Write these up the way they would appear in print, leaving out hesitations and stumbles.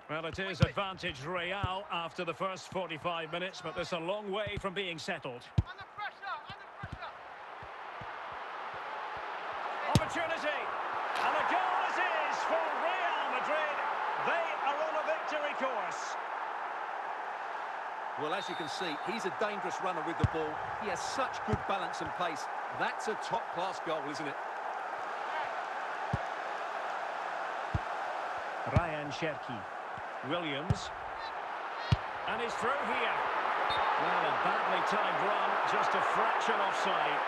Well, it is advantage Real after the first 45 minutes, but there's a long way from being settled. Under pressure, under pressure. Opportunity! And a goal it is for Real Madrid. They are on a victory course. Well, as you can see, he's a dangerous runner with the ball. He has such good balance and pace. That's a top-class goal, isn't it? Ryan Cherki. Williams. And he's through here. Well, a badly timed run, just a fraction offside.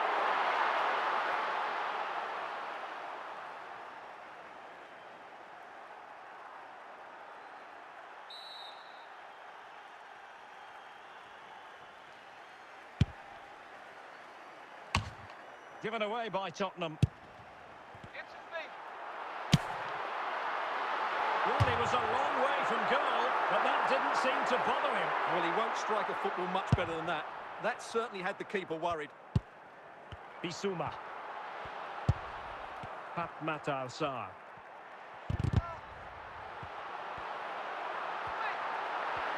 Given away by Tottenham. It's his feet. Well, he was a long way from goal, but that didn't seem to bother him. Well, he won't strike a football much better than that. That certainly had the keeper worried. Bissouma. Pat Matar Sarr.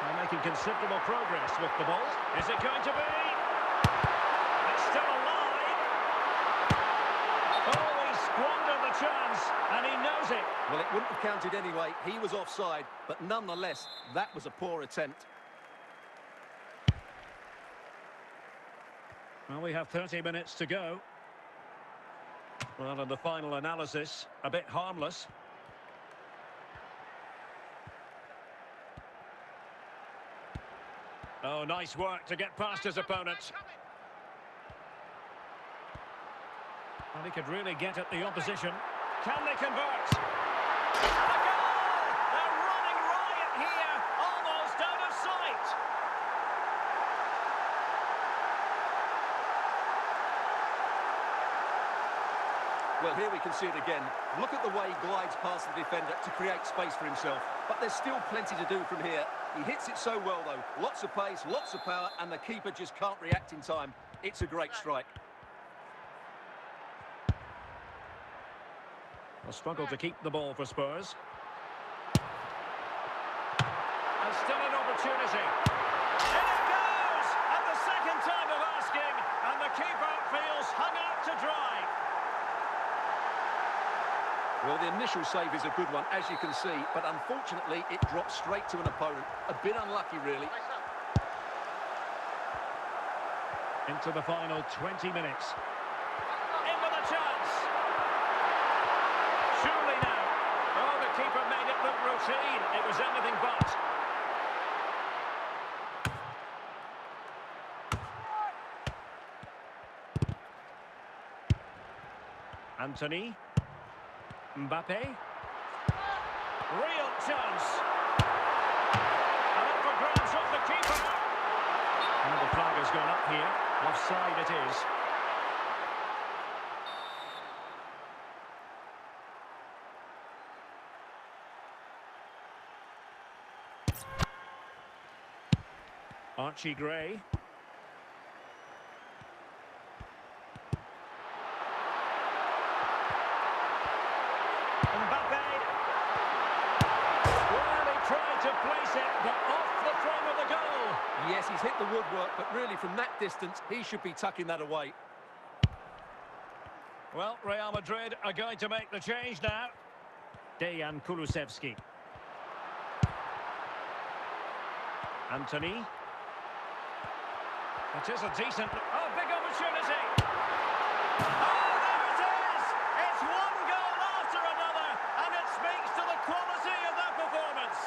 They're making considerable progress with the ball. Is it going to be? It's still alive. Oh, he squandered the chance, and he knows it. Well, it wouldn't have counted anyway. He was offside, but nonetheless, that was a poor attempt. Well, we have 30 minutes to go. Well, and the final analysis, a bit harmless. Oh, nice work to get past his opponent. Well, he could really get at the opposition. Can they convert? And a goal! They're running riot here, almost out of sight. Well, here we can see it again. Look at the way he glides past the defender to create space for himself. But there's still plenty to do from here. He hits it so well, though. Lots of pace, lots of power, and the keeper just can't react in time. It's a great strike. A struggle to keep the ball for Spurs. And still an opportunity. In it goes! At the second time of asking, and the keeper feels hung out to dry. Well, the initial save is a good one, as you can see, but unfortunately it drops straight to an opponent. A bit unlucky, really. Into the final 20 minutes. In with a chance. Surely now. Oh, the keeper made it look routine. It was anything but. Anthony. Mbappe. Real chance. And up for grabs off the keeper. And the flag has gone up here. Offside it is. Archie Gray. Mbappe. Well, he tried to place it, but off the front of the goal. Yes, he's hit the woodwork, but really from that distance, he should be tucking that away. Well, Real Madrid are going to make the change now. Dejan Kulusevski. Anthony. It is a decent... Oh, big opportunity! Oh, there it is! It's one goal after another, and it speaks to the quality of their performance.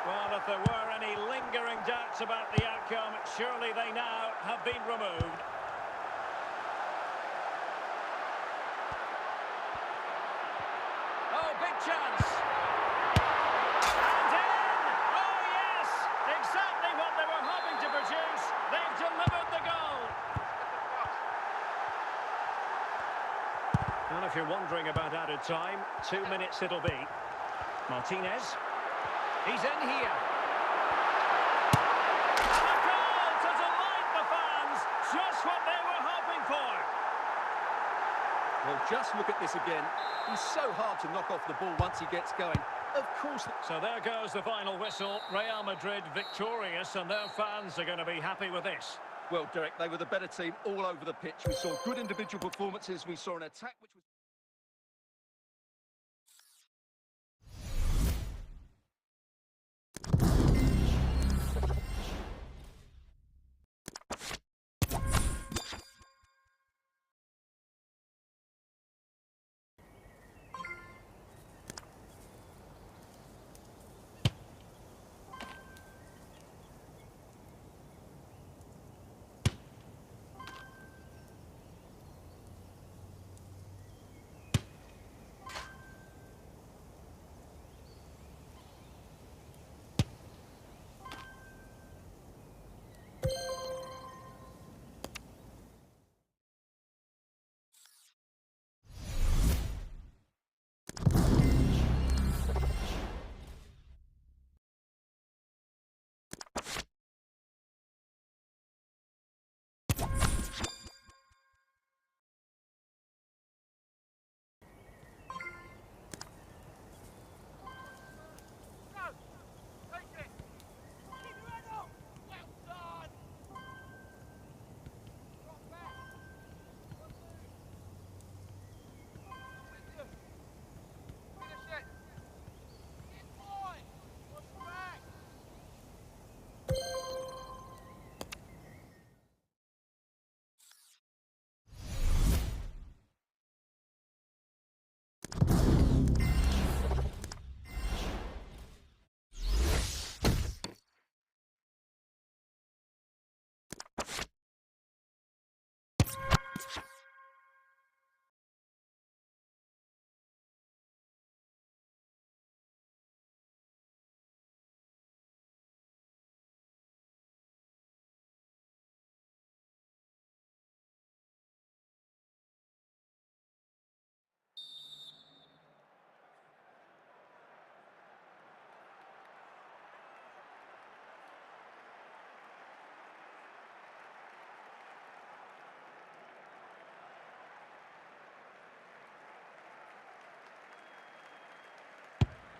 Well, if there were any lingering doubts about the outcome, surely they now have been removed. Oh, big chance! And in! Oh, yes! Exactly what they were hoping to produce. They've delivered the goal. And if you're wondering about added time, 2 minutes it'll be. Martinez. He's in here. And a goal to delight the fans. Just what they were hoping for. Well, just look at this again. He's so hard to knock off the ball once he gets going. Of course... So there goes the final whistle. Real Madrid victorious, and their fans are going to be happy with this. Well, Derek, they were the better team all over the pitch. We saw good individual performances. We saw an attack which was...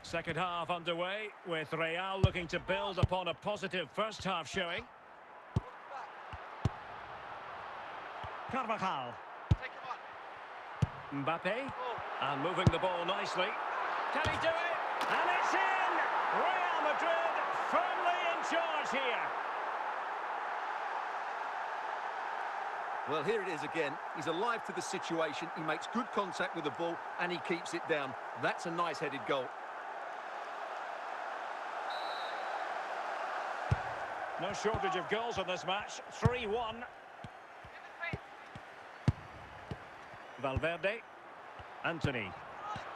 Second half underway, with Real looking to build upon a positive first half showing. Carvajal. Take him on. Mbappe. And moving the ball nicely. Can he do it? And it's in! Real Madrid firmly in charge here. Well, here it is again. He's alive to the situation. He makes good contact with the ball and he keeps it down. That's a nice headed goal. No shortage of goals in this match. 3-1. Valverde. Anthony.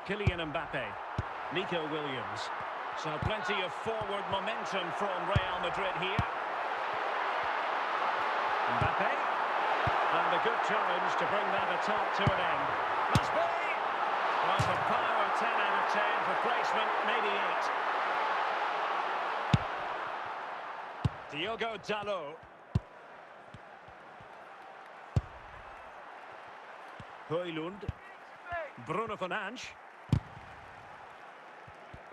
Kylian Mbappe. Nico Williams. So plenty of forward momentum from Real Madrid here. Mbappe. And a good challenge to bring that attack to an end. Must be! Well, for power, 10 out of 10. For placement, maybe 8. Diogo Dalot. Højlund. Bruno Fernandes.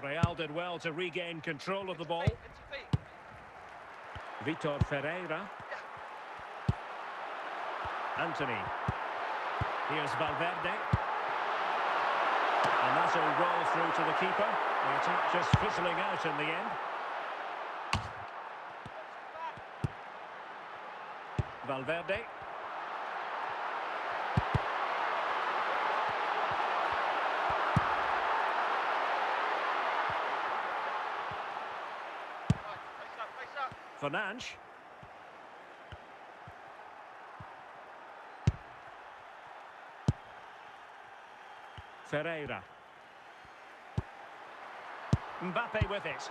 Real did well to regain control of the ball. Vitor Ferreira. Anthony. Here's Valverde. And that's a roll through to the keeper. The attack just fizzling out in the end. Valverde. Fernandes. Ferreira. Mbappe with it.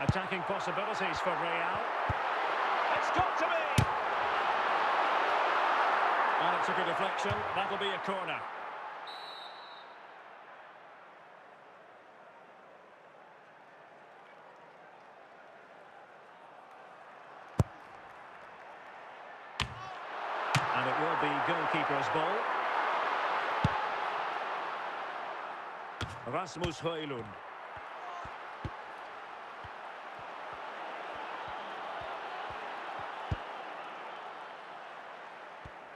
Attacking possibilities for Real. It's got to be! And it's a good deflection. That'll be a corner. And it will be goalkeeper's ball. Rasmus Højlund.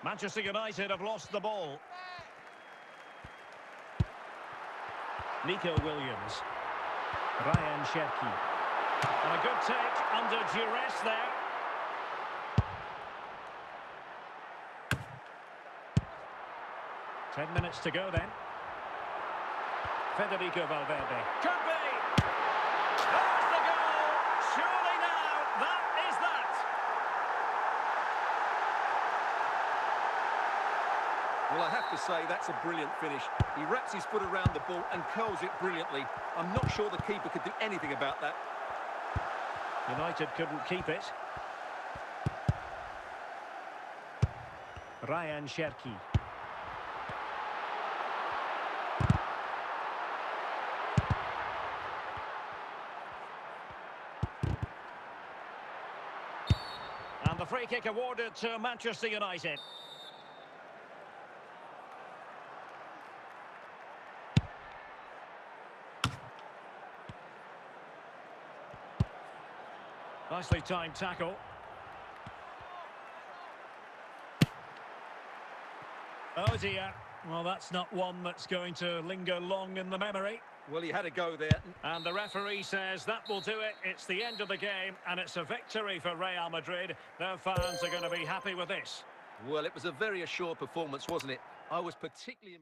Manchester United have lost the ball. Nico Williams. Ryan Cherki. And a good take under duress there. Ten minutes to go then. Federico Valverde. Could be! There's the goal! Surely now, that is that! Well, I have to say, that's a brilliant finish. He wraps his foot around the ball and curls it brilliantly. I'm not sure the keeper could do anything about that. United couldn't keep it. Ryan Cherki. And the free kick awarded to Manchester United. Nicely timed tackle. Oh dear. Well, that's not one that's going to linger long in the memory. Well, he had a go there. And the referee says that will do it. It's the end of the game, and it's a victory for Real Madrid. Their fans are going to be happy with this. Well, it was a very assured performance, wasn't it? I was particularly...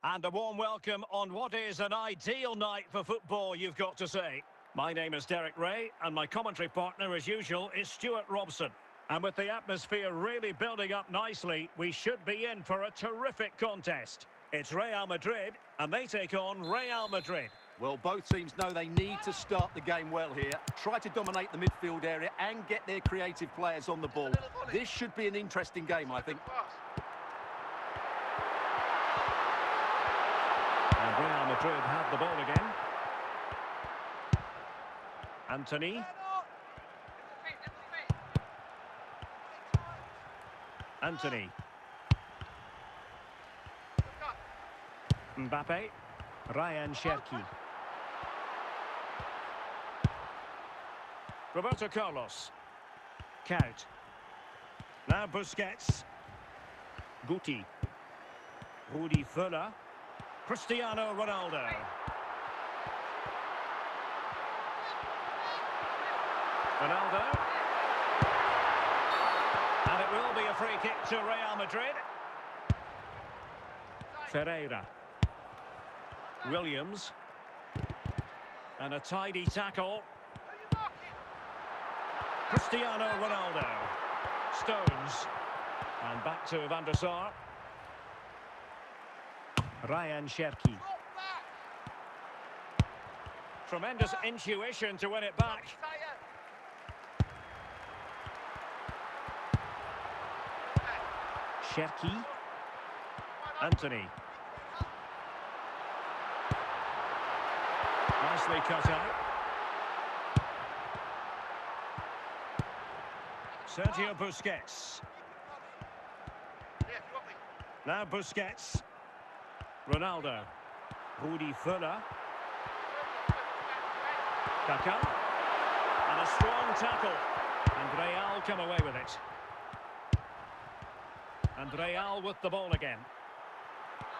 And a warm welcome on what is an ideal night for football, you've got to say. My name is Derek Ray, and my commentary partner, as usual, is Stuart Robson. And with the atmosphere really building up nicely, we should be in for a terrific contest. It's Real Madrid, and they take on Real Madrid. Well, both teams know they need to start the game well here. Try to dominate the midfield area and get their creative players on the ball. This should be an interesting game, I think. And Real Madrid have the ball again. Anthony. Anthony. Mbappe. Ryan Cherki. Roberto Carlos. Count. Now Busquets. Guti. Rudi Völler. Cristiano Ronaldo. Ronaldo. And it will be a free kick to Real Madrid. Ferreira. Williams. And a tidy tackle. Cristiano Ronaldo. Stones. And back to Van der Sar. Ryan Cherki. Tremendous intuition to win it back. Cherki. Anthony. Nicely cut out. Sergio Busquets. Now Busquets. Ronaldo. Rudi Völler. Kaká. And a strong tackle. And Real come away with it. And Real with the ball again.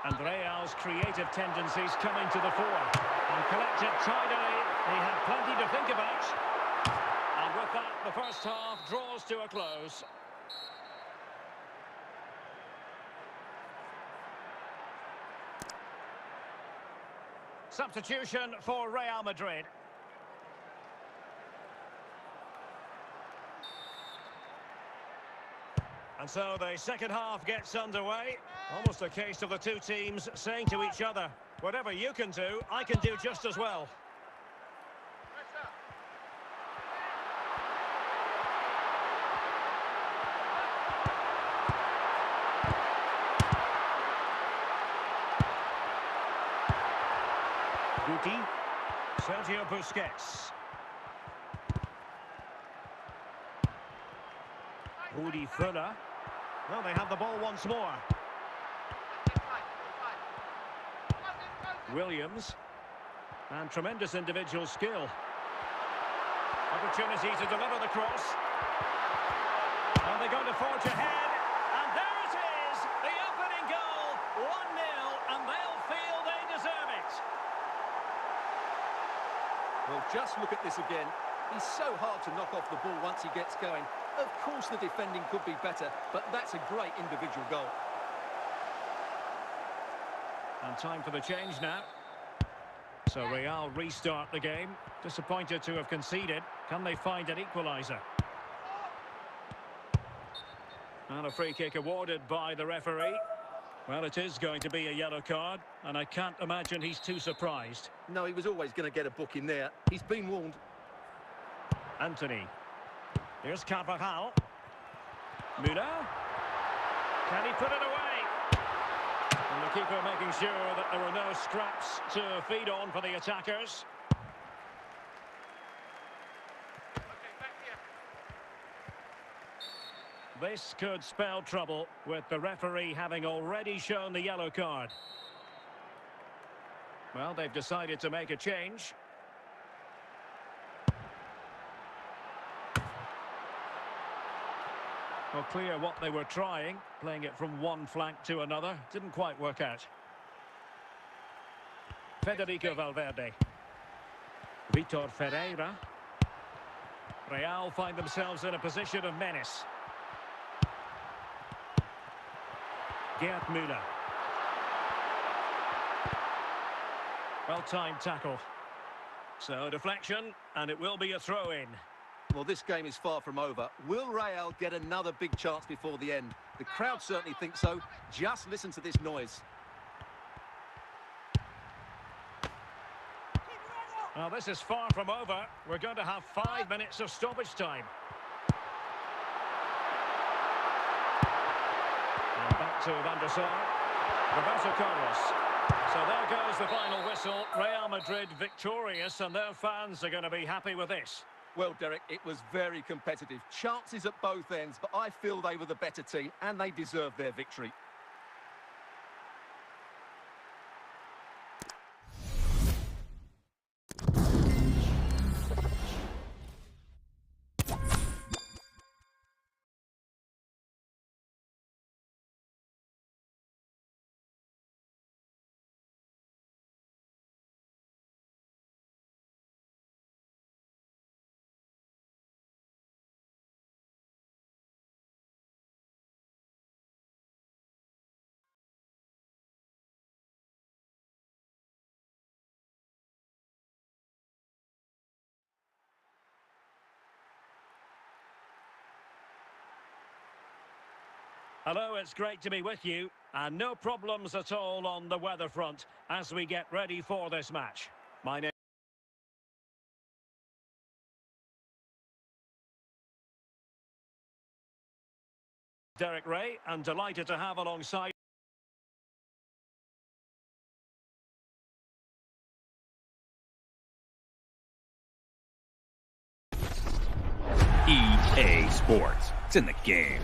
And Real's creative tendencies coming to the fore. And collected tidily. He had plenty to think about. And with that, the first half draws to a close. Substitution for Real Madrid. And so the second half gets underway. Almost a case of the two teams saying to each other, whatever you can do, I can do just as well. Guti. Sergio Busquets. Rudi Völler. Well, they have the ball once more. Williams. And tremendous individual skill. Opportunity to deliver the cross. And they're going to forge ahead. And there it is! The opening goal. 1-0, and they'll feel they deserve it. Well, just look at this again. He's so hard to knock off the ball once he gets going. Of course the defending could be better, but that's a great individual goal. And time for the change now. So Real restart the game. Disappointed to have conceded. Can they find an equaliser? And a free kick awarded by the referee. Well, it is going to be a yellow card, and I can't imagine he's too surprised. No, he was always going to get a book in there. He's been warned. Anthony. Here's Carvajal. Müller. Can he put it away? And the keeper making sure that there were no scraps to feed on for the attackers. This could spell trouble with the referee having already shown the yellow card. Well, they've decided to make a change. Well, clear what they were trying, playing it from one flank to another. Didn't quite work out. Federico Valverde. Vitor Ferreira. Real find themselves in a position of menace. Gerd Müller. Well-timed tackle. So, deflection, and it will be a throw-in. Well, this game is far from over. Will Real get another big chance before the end? The crowd certainly think so. Just listen to this noise. Well, this is far from over. We're going to have 5 minutes of stoppage time. And back to Van der Sar. Roberto Carlos. So there goes the final whistle. Real Madrid victorious, and their fans are going to be happy with this. Well, Derek, it was very competitive. Chances at both ends, but I feel they were the better team, and they deserved their victory. Hello, it's great to be with you, and no problems at all on the weather front as we get ready for this match. My name is Derek Ray, and delighted to have alongside EA Sports. It's in the game.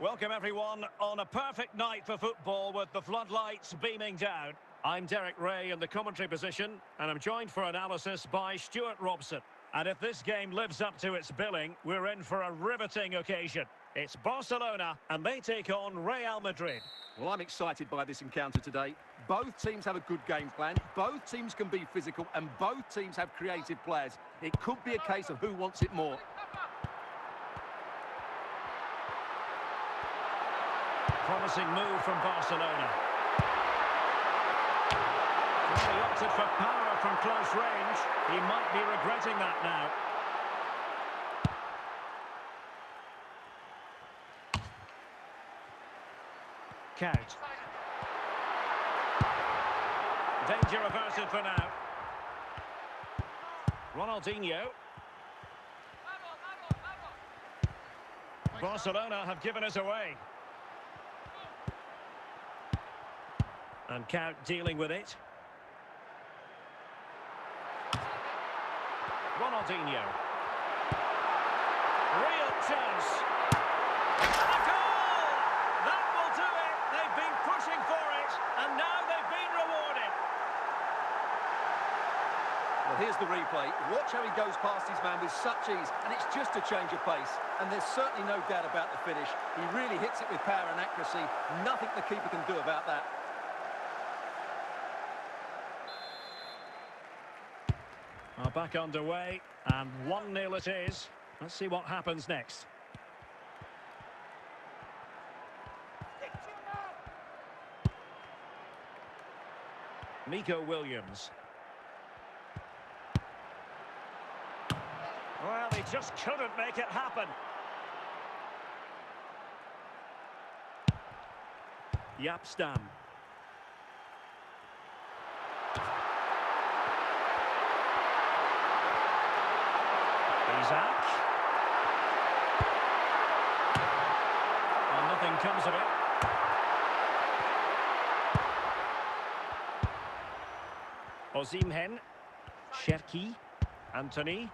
Welcome everyone on a perfect night for football with the floodlights beaming down. I'm Derek Ray in the commentary position, and I'm joined for analysis by Stuart Robson. And if this game lives up to its billing, we're in for a riveting occasion. It's Barcelona, and they take on Real Madrid. Well, I'm excited by this encounter today. Both teams have a good game plan, both teams can be physical, and both teams have creative players. It could be a case of who wants it more. Promising move from Barcelona. Well, he opted for power from close range. He might be regretting that now. Count. Danger averted for now. Ronaldinho. Barcelona have given us away. And Count dealing with it. Ronaldinho. Real chance. And a goal! That will do it. They've been pushing for it, and now they've been rewarded. Well, here's the replay. Watch how he goes past his man with such ease, and it's just a change of pace. And there's certainly no doubt about the finish. He really hits it with power and accuracy. Nothing the keeper can do about that. Well, back underway, and 1-0 it is. Let's see what happens next. Nico Williams. Well, he just couldn't make it happen. Yapstam. Isaac. Well, nothing comes of it. Osimhen. Cherki. Anthony.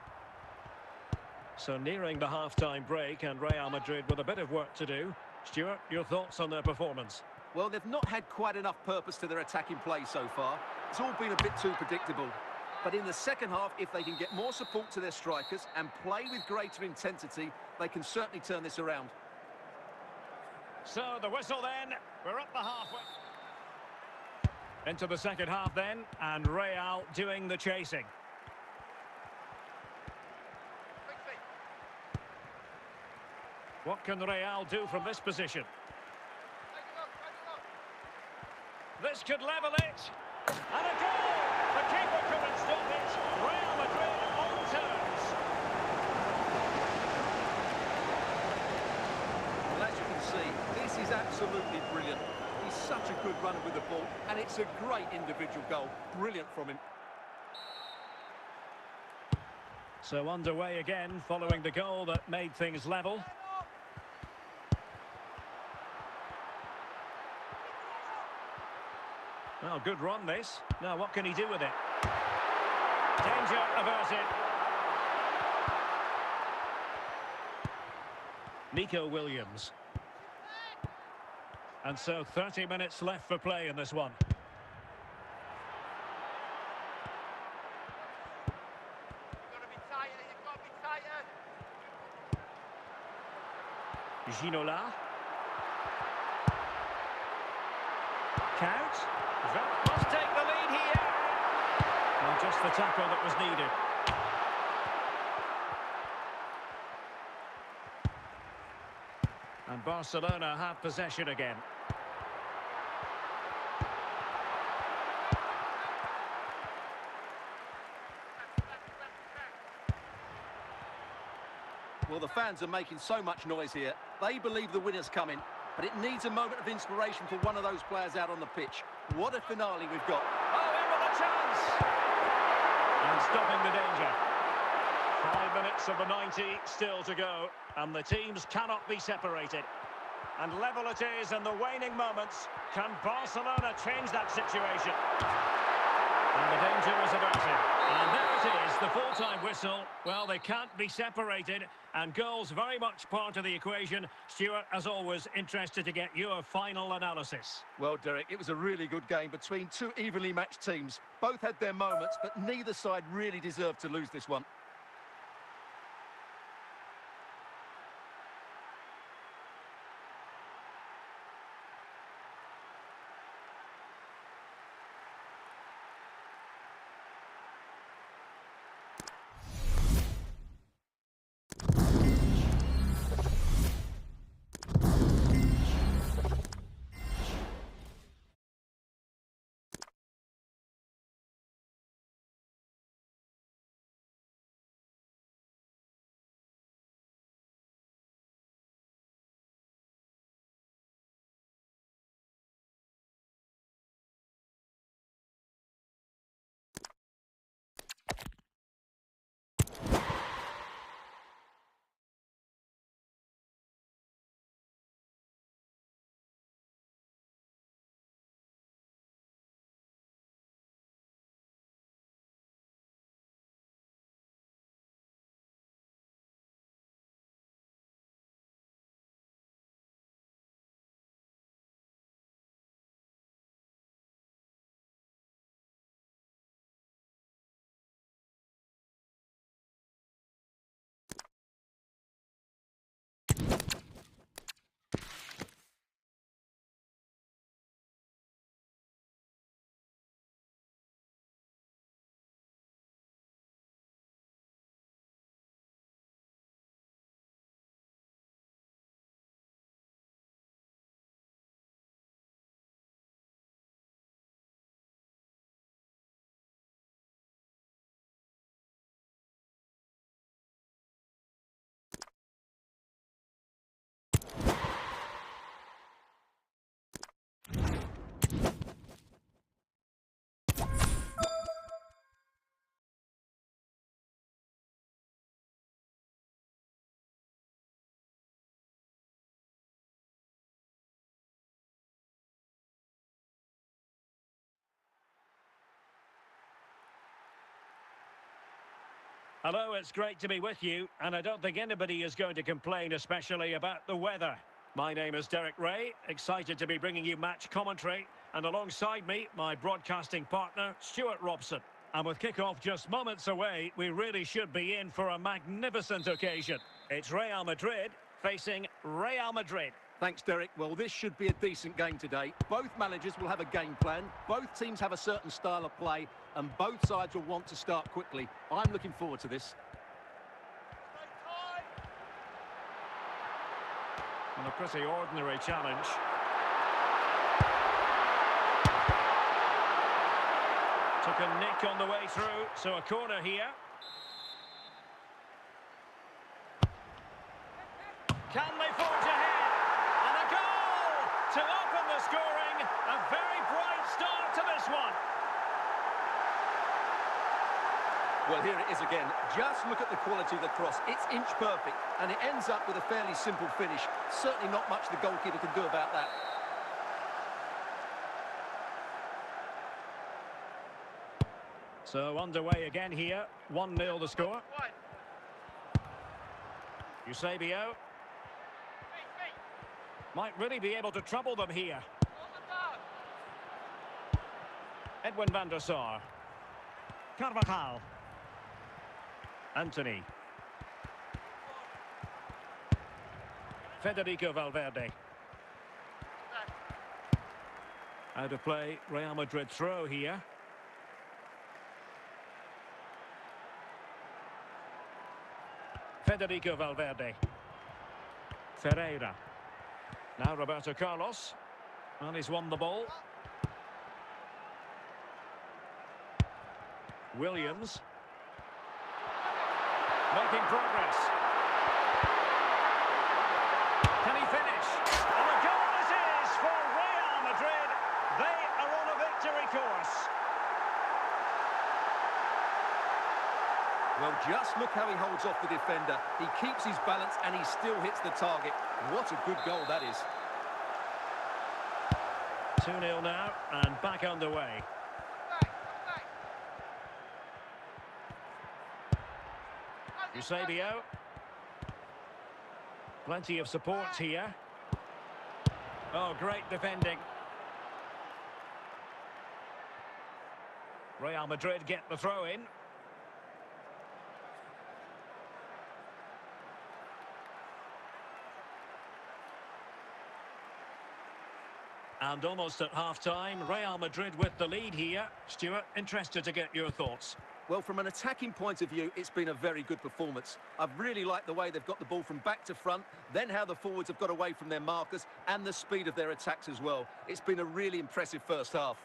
So nearing the half-time break, and Real Madrid with a bit of work to do. Stuart, your thoughts on their performance? Well, they've not had quite enough purpose to their attacking play so far. It's all been a bit too predictable. But in the second half, if they can get more support to their strikers and play with greater intensity, they can certainly turn this around. So the whistle then, we're up the halfway. Into the second half then, and Real doing the chasing. What can Real do from this position? This could level it. And a goal! The keeper couldn't stop it. Real Madrid on terms. Well, as you can see, this is absolutely brilliant. He's such a good runner with the ball, and it's a great individual goal. Brilliant from him. So underway again, following the goal that made things level. Well, good run this. Now, what can he do with it? Danger averted. Nico Williams. And so 30 minutes left for play in this one. Ginola. Count. Must take the lead here. Well, just the tackle that was needed. And Barcelona have possession again. Well, the fans are making so much noise here. They believe the winner's coming, but it needs a moment of inspiration for one of those players out on the pitch. What a finale we've got. Oh, in with a chance! And stopping the danger. 5 minutes of the 90 still to go, and the teams cannot be separated. And level it is in the waning moments. Can Barcelona change that situation? And the danger is averted. And there it is, the full-time whistle. Well, they can't be separated, and goals very much part of the equation. Stuart, as always, interested to get your final analysis. Well, Derek, it was a really good game between two evenly matched teams. Both had their moments, but neither side really deserved to lose this one. Hello, it's great to be with you, and I don't think anybody is going to complain, especially about the weather. My name is Derek Ray, excited to be bringing you match commentary, and alongside me, my broadcasting partner, Stuart Robson. And with kick-off just moments away, we really should be in for a magnificent occasion. It's Real Madrid facing Real Madrid. Thanks, Derek. Well, this should be a decent game today. Both managers will have a game plan. Both teams have a certain style of play, and both sides will want to start quickly. I'm looking forward to this. And a pretty ordinary challenge. Took a nick on the way through, so a corner here. Can they forge ahead? And a goal to open the scoring. A very bright start to this one. Well, here it is again. Just look at the quality of the cross. It's inch perfect, and it ends up with a fairly simple finish. Certainly not much the goalkeeper can do about that. So underway again here. 1-0 the score. Eusebio. Might really be able to trouble them here. Edwin van der Sar. Carvajal. Anthony. Federico Valverde. Out of play, Real Madrid throw here. Federico Valverde. Ferreira. Now Roberto Carlos. And he's won the ball. Williams. Making progress. Can he finish? And a goal it is for Real Madrid. They are on a victory course. Well, just look how he holds off the defender. He keeps his balance and he still hits the target. What a good goal that is. 2-0 now and back underway. Eusebio. Plenty of support here. Oh, great defending. Real Madrid get the throw in. And almost at half-time, Real Madrid with the lead here. Stuart, interested to get your thoughts. Well, from an attacking point of view, it's been a very good performance. I've really liked the way they've got the ball from back to front, then how the forwards have got away from their markers, and the speed of their attacks as well. It's been a really impressive first half.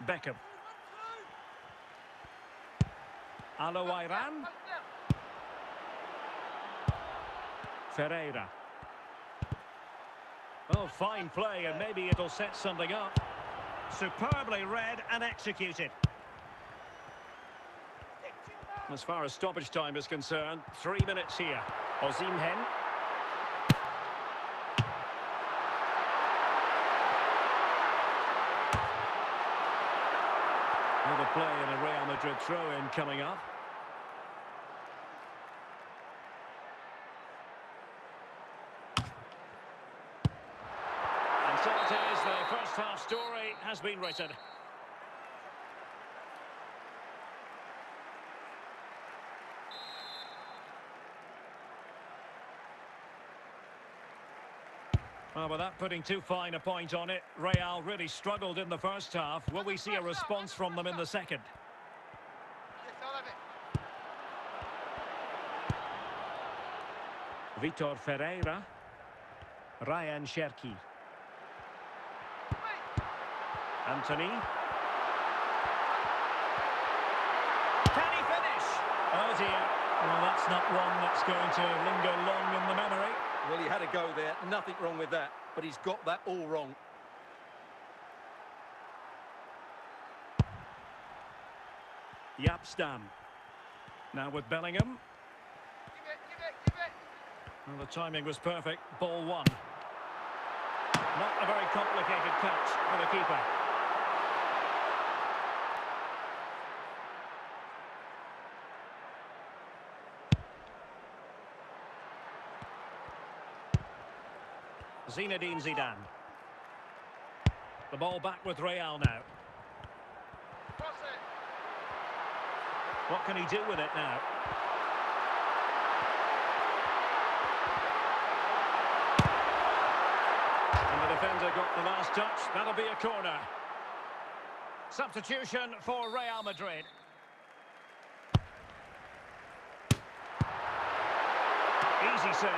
Beckham. Aloairan. Ferreira. Oh, fine play, and maybe it'll set something up. Superbly read and executed. As far as stoppage time is concerned, 3 minutes here. Osimhen. Another play in a Real Madrid throw-in coming up. And so it is, the first half story has been written. Well, without putting too fine a point on it, Real really struggled in the first half. Will we see a response from them in the second? Vitor Ferreira. Ryan Cherki. Anthony. Can he finish? Oh dear. Well, that's not one that's going to linger long in the memory. Well, he had a go there. Nothing wrong with that. But he's got that all wrong. Yapstam. Now with Bellingham. Well, the timing was perfect. Ball one. Not a very complicated catch for the keeper. Zinedine Zidane. The ball back with Real now. Cross it. What can he do with it now? And the defender got the last touch. That'll be a corner. Substitution for Real Madrid. Easy save.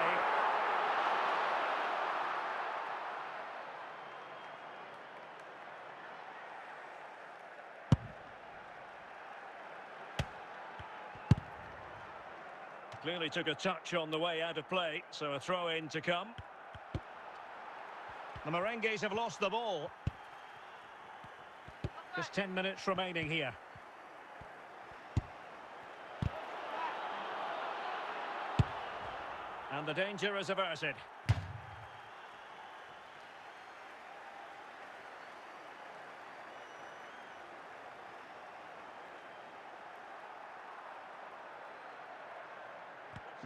Clearly took a touch on the way out of play, so a throw-in to come. The Merengues have lost the ball. Just 10 minutes remaining here. And the danger is averted.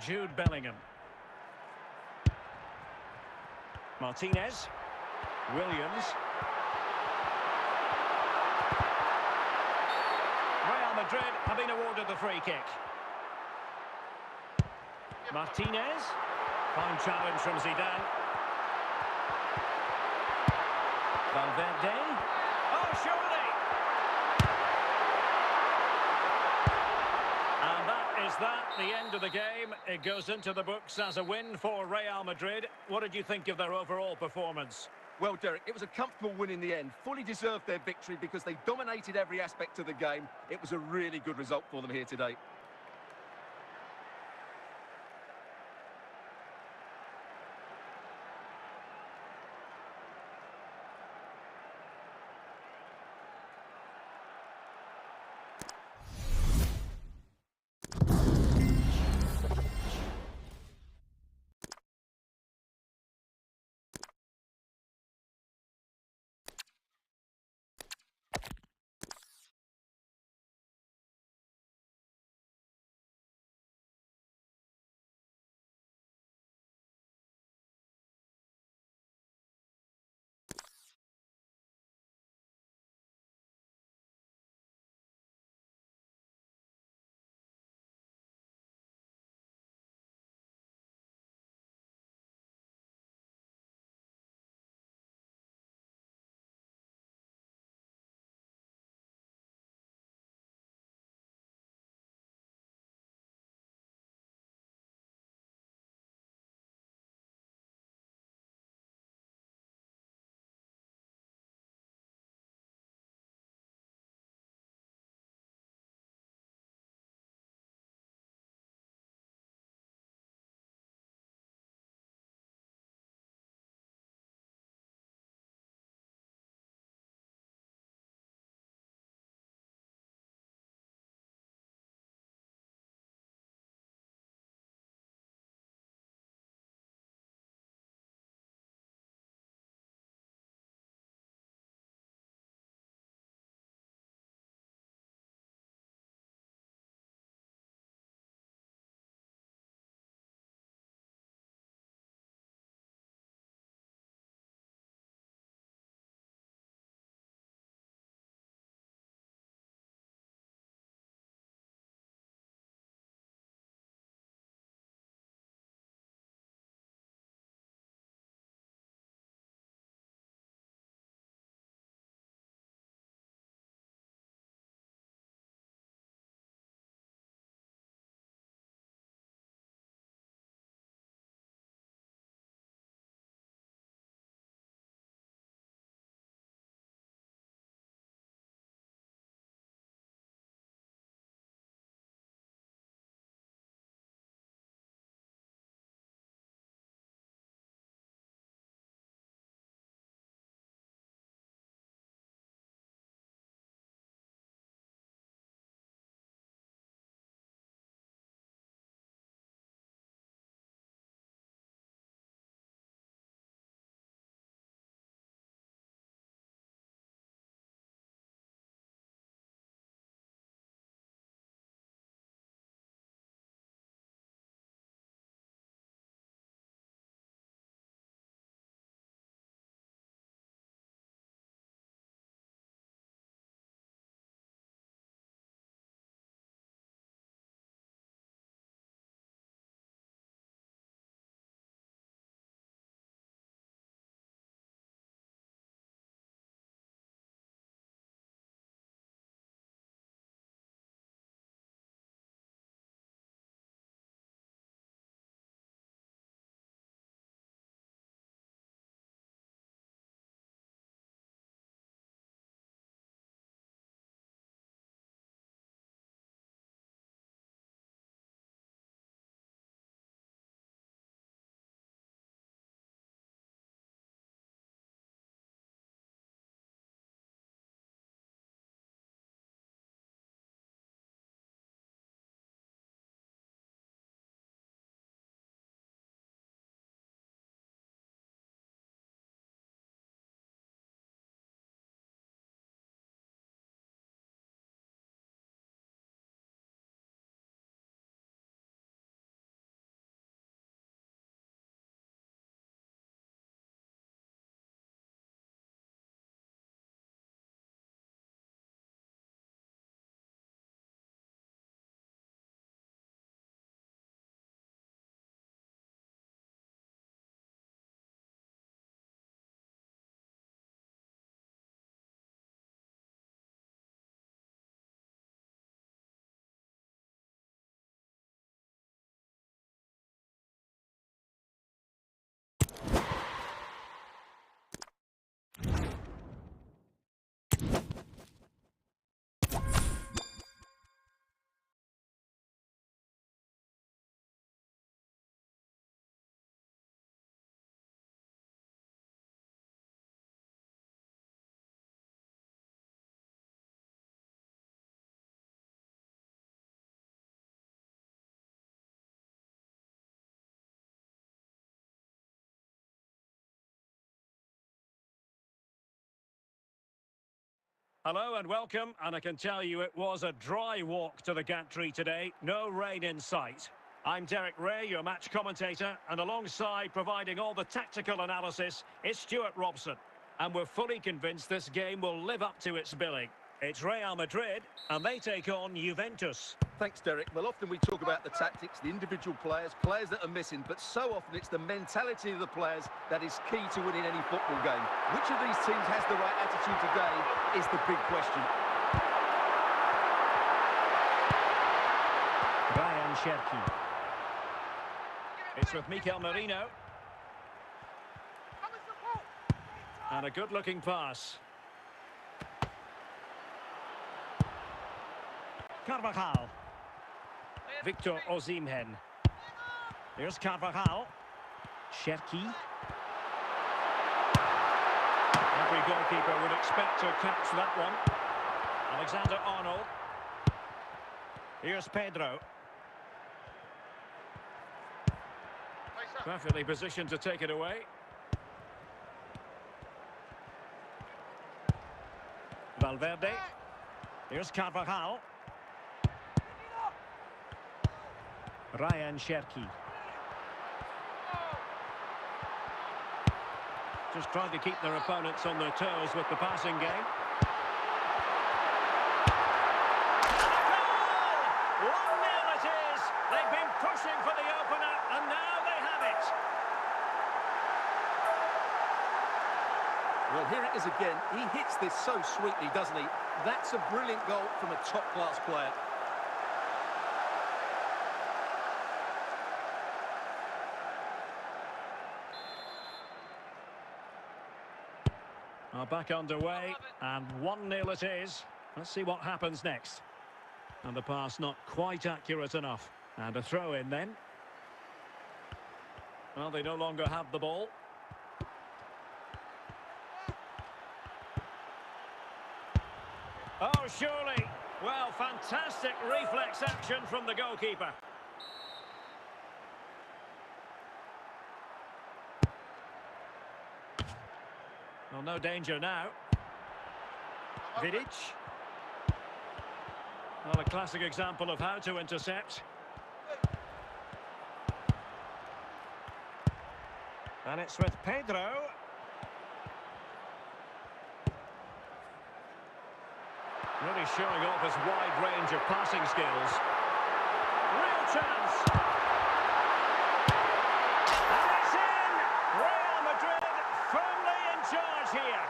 Jude Bellingham. Martinez. Williams. Real Madrid have been awarded the free kick. Martinez. Fine challenge from Zidane. Valverde. Oh, surely! And that is that, the end of the game. It goes into the books as a win for Real Madrid. What did you think of their overall performance? Well, Derek, it was a comfortable win in the end. Fully deserved their victory because they dominated every aspect of the game. It was a really good result for them here today. Hello and welcome, and I can tell you it was a dry walk to the gantry today. No rain in sight. I'm Derek Ray, your match commentator, and alongside providing all the tactical analysis is Stuart Robson. And we're fully convinced this game will live up to its billing. It's Real Madrid, and they take on Juventus. Thanks, Derek. Well, often we talk about the tactics, the individual players that are missing, but so often it's the mentality of the players that is key to winning any football game. Which of these teams has the right attitude today is the big question. Ryan Cherki. It's with Mikel Merino. And a good-looking pass. Carvajal. Victor Osimhen. Here's Carvajal. Cherki. Every goalkeeper would expect to catch that one. Alexander-Arnold. Here's Pedro. Perfectly positioned to take it away. Valverde. Here's Carvajal. Ryan Cherki. Just trying to keep their opponents on their toes with the passing game. And a goal! 1-0 it is. They've been pushing for the opener, and now they have it. Well, here it is again. He hits this so sweetly, doesn't he? That's a brilliant goal from a top-class player. Back underway, and 1-0 it is. Let's see what happens next. And the pass not quite accurate enough. And a throw in then. Well, they no longer have the ball. Oh, surely. Well, fantastic reflex action from the goalkeeper. Well, no danger now. Vidic. Well, a classic example of how to intercept. And it's with Pedro. Really showing off his wide range of passing skills. Real chance. And it's in! Real Madrid firmly in charge here.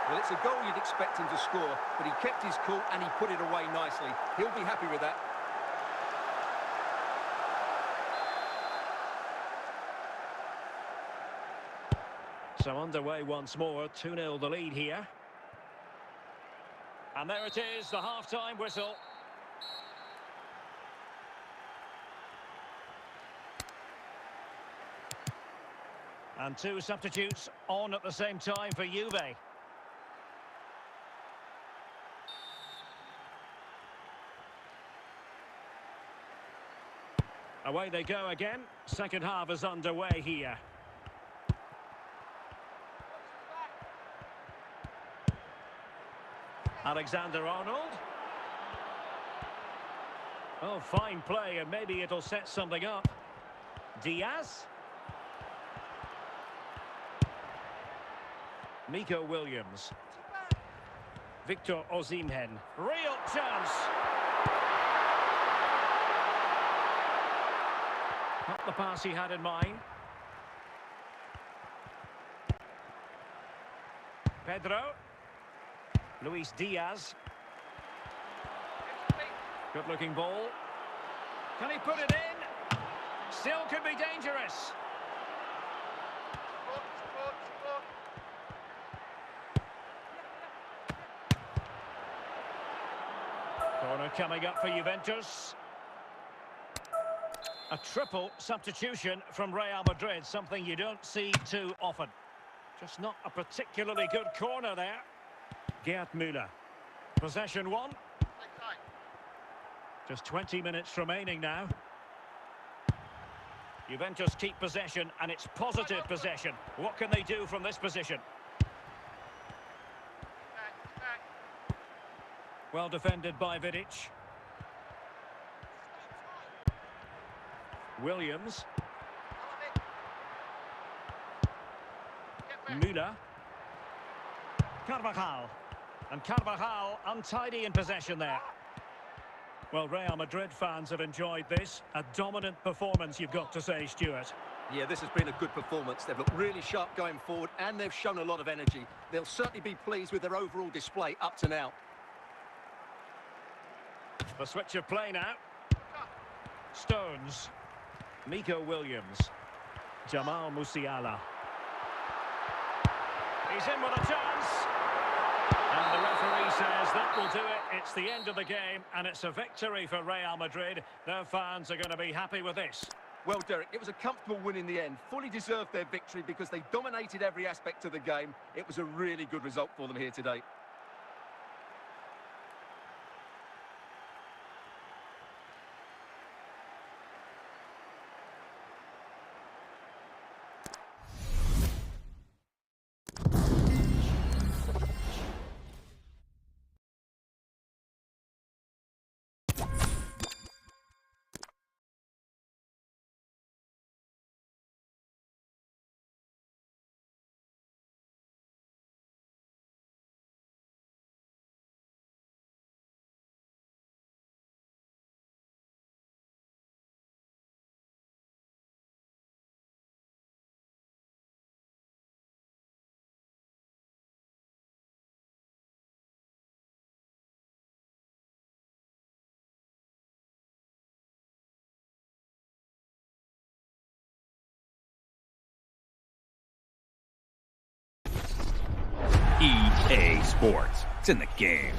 Well, it's a goal you'd expect him to score, but he kept his cool and he put it away nicely. He'll be happy with that. So underway once more, 2-0 the lead here. And there it is, the half-time whistle. And two substitutes on at the same time for Juve. Away they go again. Second half is underway here. Alexander-Arnold. Oh, fine play, and maybe it'll set something up. Diaz. Nico Williams. Victor Osimhen. Real chance. Not the pass he had in mind. Pedro. Luis Diaz. Good looking ball. Can he put it in? Still could be dangerous. Corner coming up for Juventus. A triple substitution from Real Madrid, something you don't see too often. Just not a particularly good corner there. Gerd Müller. Possession one. Just 20 minutes remaining now. Juventus keep possession, and it's positive possession. What can they do from this position? Back. Well defended by Vidic. Williams. Get back. Müller. Carvajal. And Carvajal untidy in possession there. Well, Real Madrid fans have enjoyed this. A dominant performance, you've got to say, Stuart. Yeah, this has been a good performance. They've looked really sharp going forward, and they've shown a lot of energy. They'll certainly be pleased with their overall display up to now. The switch of play now. Stones. Nico Williams. Jamal Musiala. He's in with a chance. And the referee says that will do it. It's the end of the game, and it's a victory for Real Madrid. Their fans are going to be happy with this. Well, Derek, it was a comfortable win in the end. Fully deserved their victory because they dominated every aspect of the game. It was a really good result for them here today. EA Sports. It's in the game.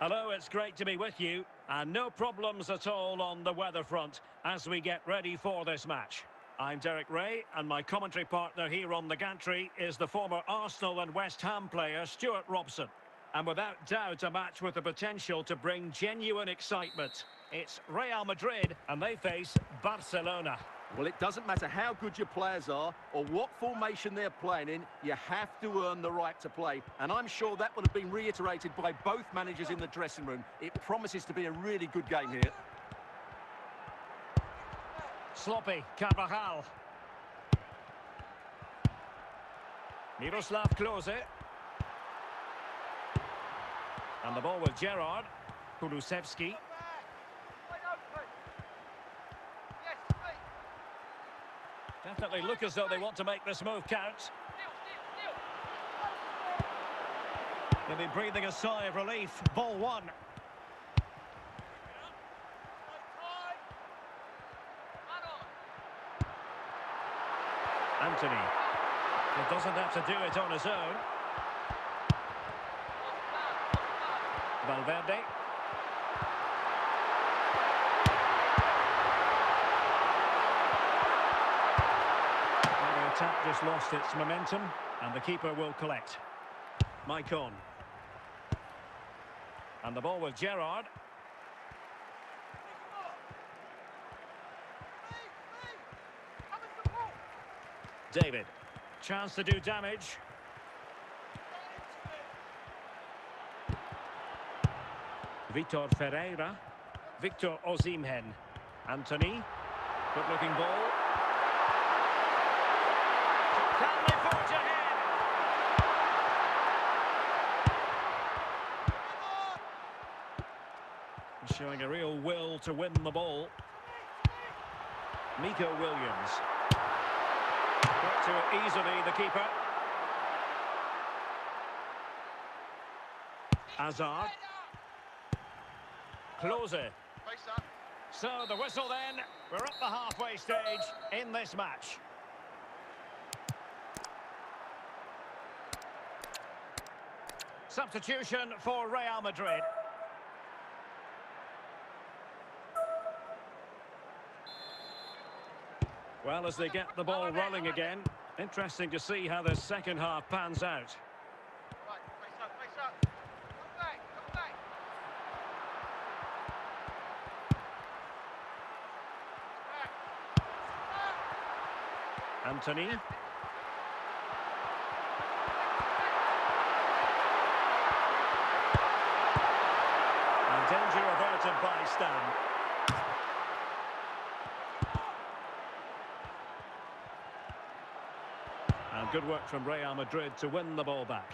Hello, it's great to be with you. And no problems at all on the weather front as we get ready for this match. I'm Derek Ray, and my commentary partner here on the gantry is the former Arsenal and West Ham player Stuart Robson. And without doubt, a match with the potential to bring genuine excitement. It's Real Madrid, and they face Barcelona. Well, it doesn't matter how good your players are or what formation they're playing in, you have to earn the right to play. And I'm sure that will have been reiterated by both managers in the dressing room. It promises to be a really good game here. Sloppy, Carvajal. Miroslav Klose. And the ball with Gerrard. Kulusevski. Definitely look as though they want to make this move count. Steal. They'll be breathing a sigh of relief. Ball one. Anthony. He doesn't have to do it on his own. Valverde. Well, the attack just lost its momentum, and the keeper will collect. Maicon. And the ball with Gerrard. David. Chance to do damage. Vitor Ferreira. Victor Osimhen. Anthony. Good looking ball. Can they forge ahead? Showing a real will to win the ball. Nico Williams. Got to it easily, the keeper. Hazard. Klose. Face up. So the whistle then. We're at the halfway stage in this match. Substitution for Real Madrid. Well, as they get the ball rolling again, interesting to see how the second half pans out. Right, face up. Come back. Anthony. And danger averted by Stan. And good work from Real Madrid to win the ball back.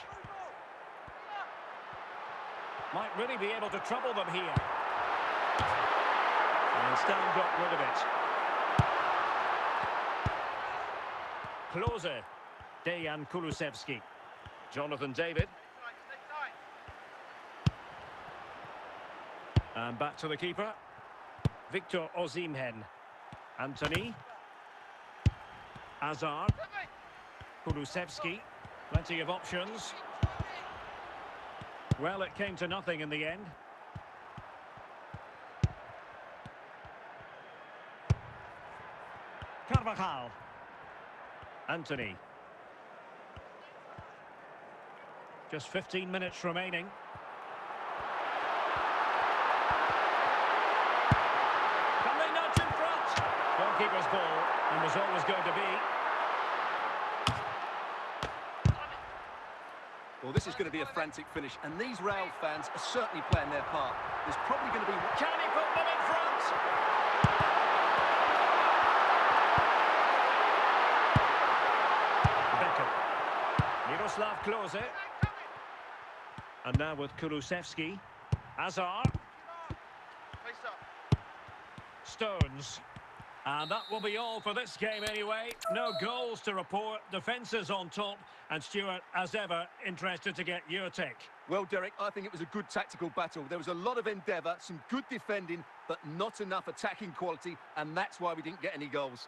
Might really be able to trouble them here. And Stan got rid of it. Klose. Dejan Kulusevski. Jonathan David. Stay tight. And back to the keeper. Victor Osimhen. Anthony. Hazard. Kulusevski. Plenty of options. Well, it came to nothing in the end. Carvajal. Anthony. Just 15 minutes remaining. Can they nudge in front? Goalkeeper's ball, and was always going to be. Well, this is going to be a frantic finish, and these Real fans are certainly playing their part. There's probably going to be... Can he put them in front? Beckham. Miroslav Klose. And now with Kulusevski. Hazard. Face up. Stones. And that will be all for this game anyway. No goals to report, defences on top. And Stuart, as ever, interested to get your take. Well, Derek, I think it was a good tactical battle. There was a lot of endeavour, some good defending, but not enough attacking quality, and that's why we didn't get any goals.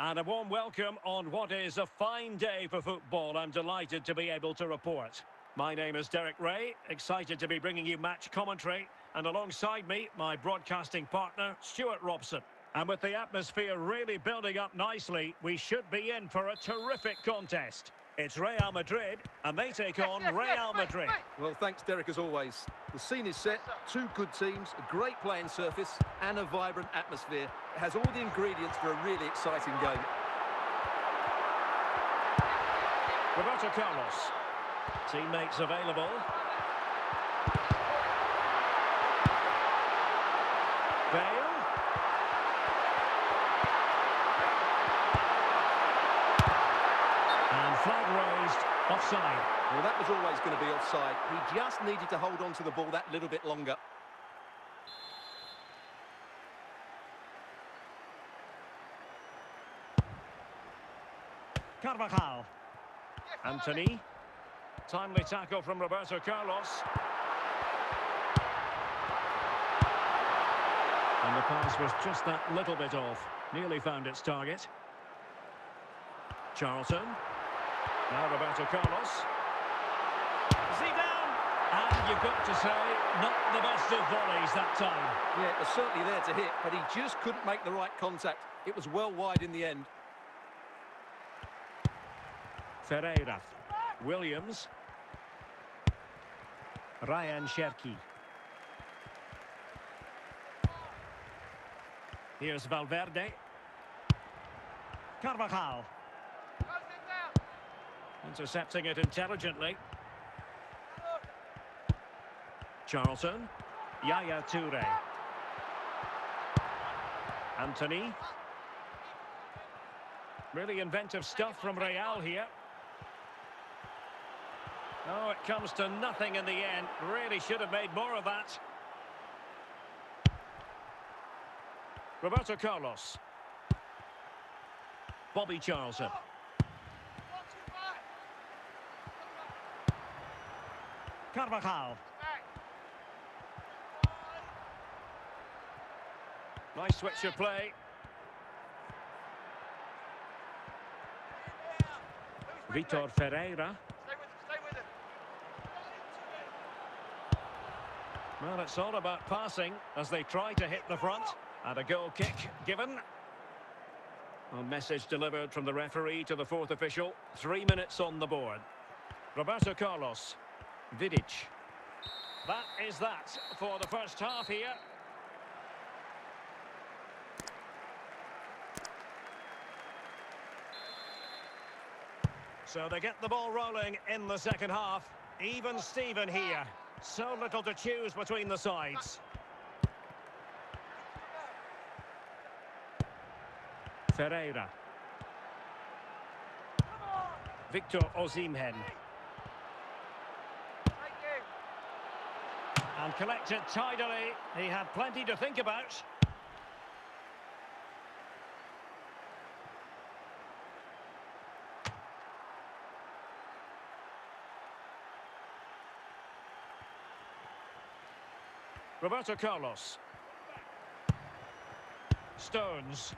And a warm welcome on what is a fine day for football. I'm delighted to be able to report. My name is Derek Ray, excited to be bringing you match commentary. And alongside me, my broadcasting partner, Stuart Robson. And with the atmosphere really building up nicely, we should be in for a terrific contest. It's Real Madrid, and they take on Real Madrid. Well, thanks, Derek, as always. The scene is set, two good teams, a great playing surface, and a vibrant atmosphere. It has all the ingredients for a really exciting game. Roberto Carlos. Teammates available. Bale. And flag raised, offside. Well, that was always going to be offside. He just needed to hold on to the ball that little bit longer. Carvajal. Anthony. Timely tackle from Roberto Carlos. And the pass was just that little bit off. Nearly found its target. Charlton. Now Roberto Carlos. Zidane. And you've got to say, not the best of volleys that time. Yeah, it was certainly there to hit, but he just couldn't make the right contact. It was well wide in the end. Ferreira. Williams. Ryan Cherki. Here's Valverde. Carvajal. Intercepting it intelligently. Charlton. Yaya Toure. Anthony. Really inventive stuff from Real here. Oh, it comes to nothing in the end. Really should have made more of that. Roberto Carlos. Bobby Charlton. Carvajal. Nice switch of play. Vitor Ferreira. Stay with him. Well, it's all about passing as they try to hit the front. And a goal kick given. A message delivered from the referee to the fourth official. 3 minutes on the board. Roberto Carlos. Vidic. That is that for the first half here. So they get the ball rolling in the second half. Even Steven here. So little to choose between the sides. Ferreira. Victor Osimhen. And collected tidily. He had plenty to think about. Roberto Carlos. Stones.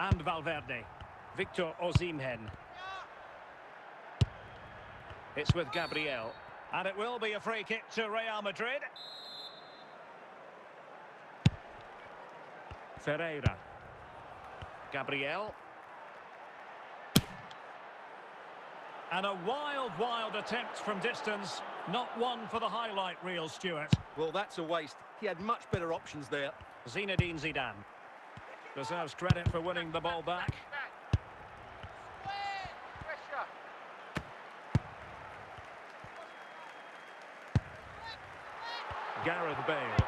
And Valverde. Victor Osimhen. It's with Gabriel. And it will be a free kick to Real Madrid. Ferreira. Gabriel. And a wild attempt from distance. Not one for the highlight reel, Stuart. Well, that's a waste. He had much better options there. Zinedine Zidane. Deserves credit for winning the ball back. Pressure. Gareth Bale.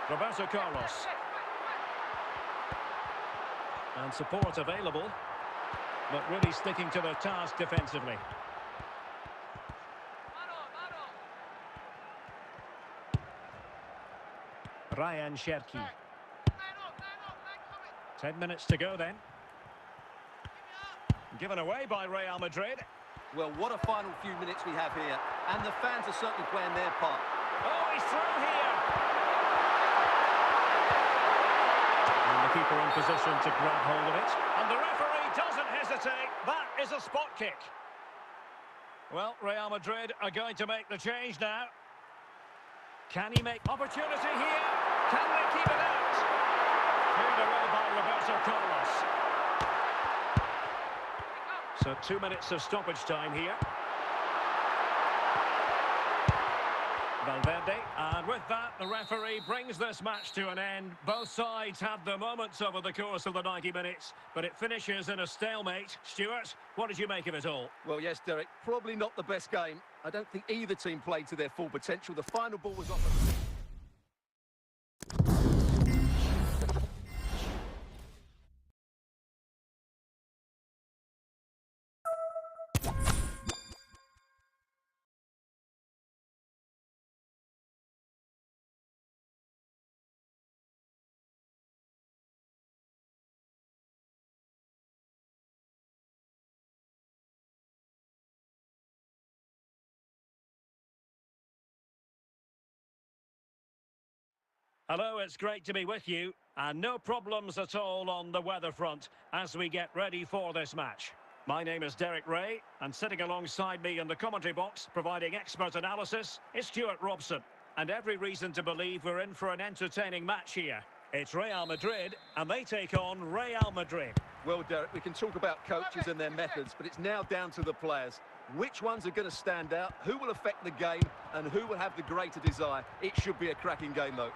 Roberto Carlos. And support available. But really sticking to their task defensively. Ryan Cherki. 10 minutes to go then. Given away by Real Madrid. Well, what a final few minutes we have here. And the fans are certainly playing their part. Oh, he's through here. And the keeper in position to grab hold of it. And the referee doesn't hesitate. That is a spot kick. Well, Real Madrid are going to make the change now. Can he make opportunity here? Can they keep it out? Cleared away by Roberto Carlos. So 2 minutes of stoppage time here. Valverde, and with that, the referee brings this match to an end. Both sides had their moments over the course of the 90 minutes, but it finishes in a stalemate. Stuart, what did you make of it all? Well, yes, Derek, probably not the best game. I don't think either team played to their full potential. The final ball was off. Hello, it's great to be with you, and no problems at all on the weather front as we get ready for this match. My name is Derek Ray, and sitting alongside me in the commentary box, providing expert analysis, is Stuart Robson. And every reason to believe we're in for an entertaining match here. It's Real Madrid, and they take on Real Madrid. Well, Derek, we can talk about coaches and their methods, but it's now down to the players. Which ones are going to stand out, who will affect the game, and who will have the greater desire? It should be a cracking game, though.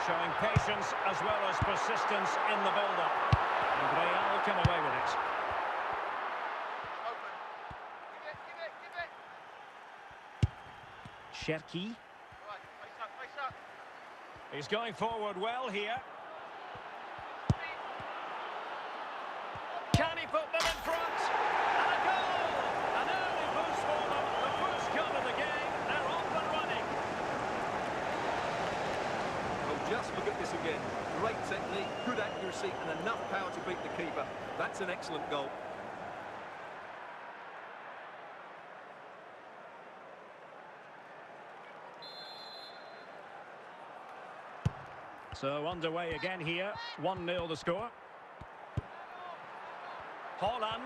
Showing patience as well as persistence in the build-up. And Real come away with it. Open. Give it. Cherki. Right, face up. He's going forward well here. Can he put them in front? And a goal! An early boost for them. The first goal of the game. They're off and running. Well, just look at this again. Great technique, good accuracy, and enough power to beat the keeper. That's an excellent goal. So underway again here. 1-0 the score. Holland.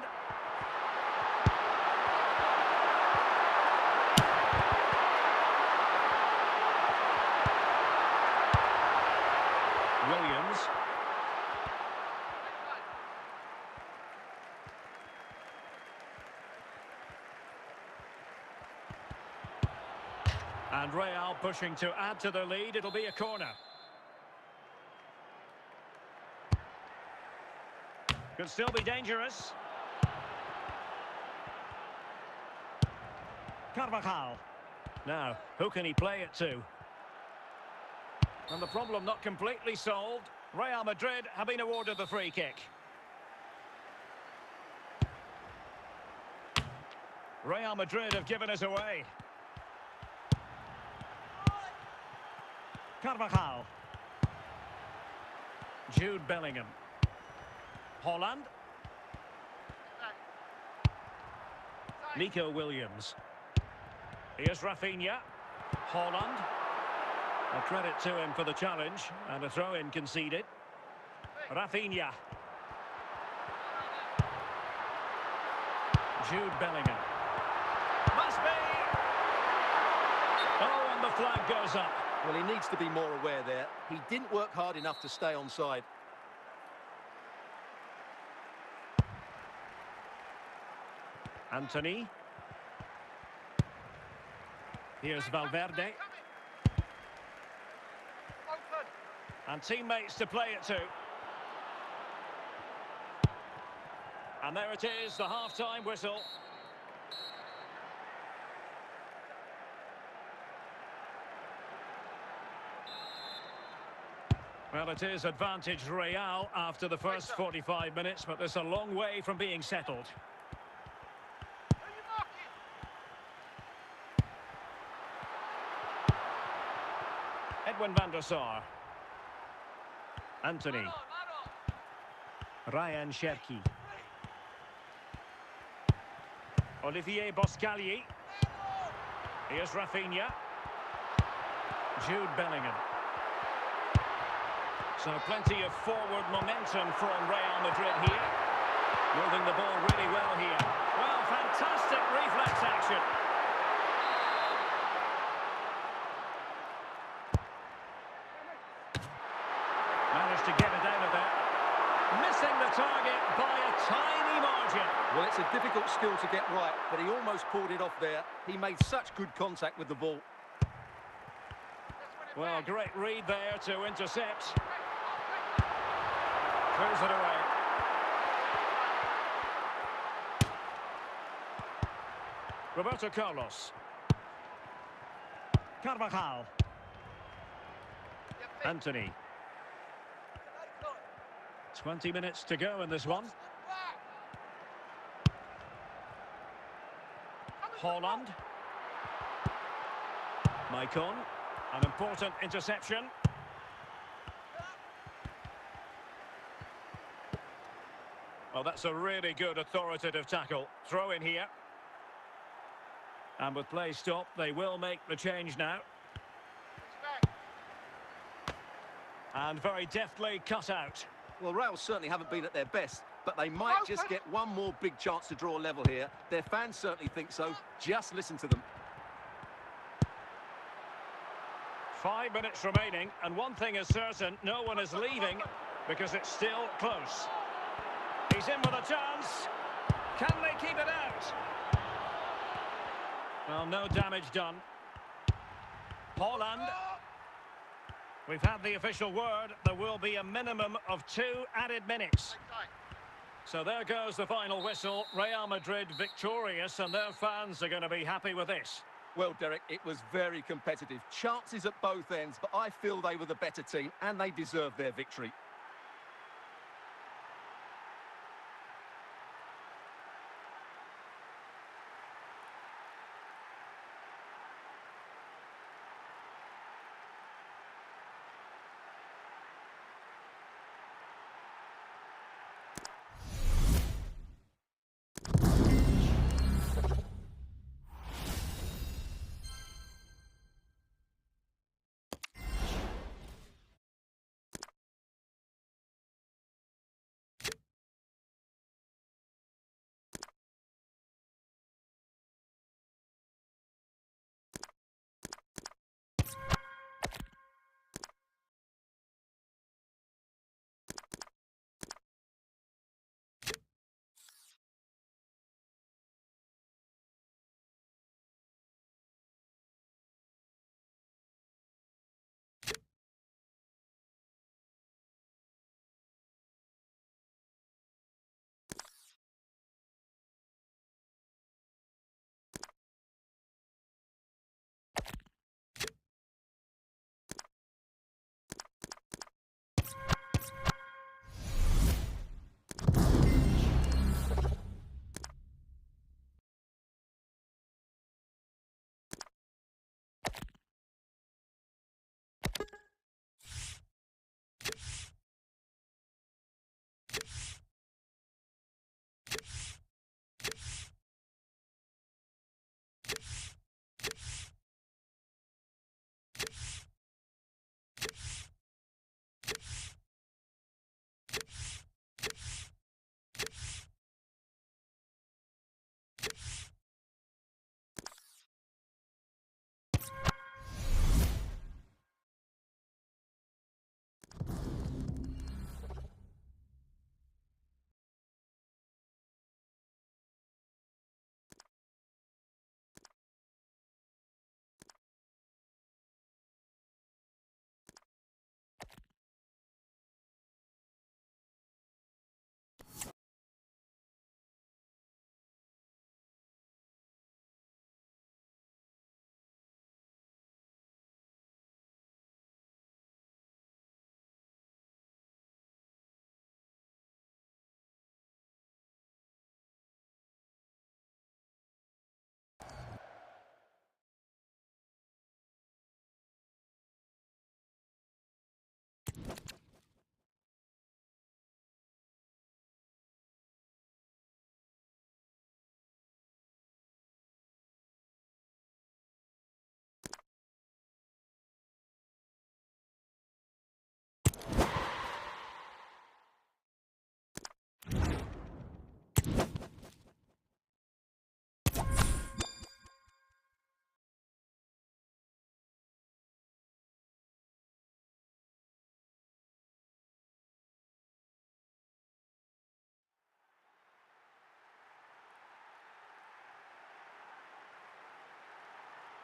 Williams. And Real pushing to add to their lead. It'll be a corner. Could still be dangerous. Carvajal. Now, who can he play it to? And the problem not completely solved. Real Madrid have been awarded the free kick. Real Madrid have given us away. Carvajal. Jude Bellingham. Holland. Nico Williams. Here's Rafinha. Holland. A credit to him for the challenge, and a throw-in conceded. Rafinha. Jude Bellingham. Must be! Oh, and the flag goes up. Well, he needs to be more aware there. He didn't work hard enough to stay onside. Anthony. Here's Valverde. Open. And teammates to play it to. And there it is, the half-time whistle. Well, it is advantage Real after the first 45 minutes, but there's a long way from being settled. Who you marking? Edwin van der Sar. Anthony. Ryan Cherki. Olivier Boscagli. Here's Rafinha. Jude Bellingham. So plenty of forward momentum from Real Madrid here. Moving the ball really well here. Well, fantastic reflex action. Managed to get it out of there. Missing the target by a difficult skill to get right, but he almost pulled it off there. He made such good contact with the ball. Well, great read there to intercept. Clears it away. Roberto Carlos. Carvajal. Anthony. 20 minutes to go in this one. Holland. Maicon. An important interception. Well, that's a really good authoritative tackle. Throw in here. And with play stopped, they will make the change now. And very deftly cut out. Well, Real certainly haven't been at their best, but they might just get one more big chance to draw level here. Their fans certainly think so. Just listen to them. 5 minutes remaining, and one thing is certain, no one is leaving because it's still close. He's in with a chance. Can they keep it out? Well, no damage done. Holland. We've had the official word. There will be a minimum of 2 added minutes. So there goes the final whistle. Real Madrid victorious, and their fans are going to be happy with this. Well, Derek, it was very competitive. Chances at both ends, but I feel they were the better team, and they deserved their victory.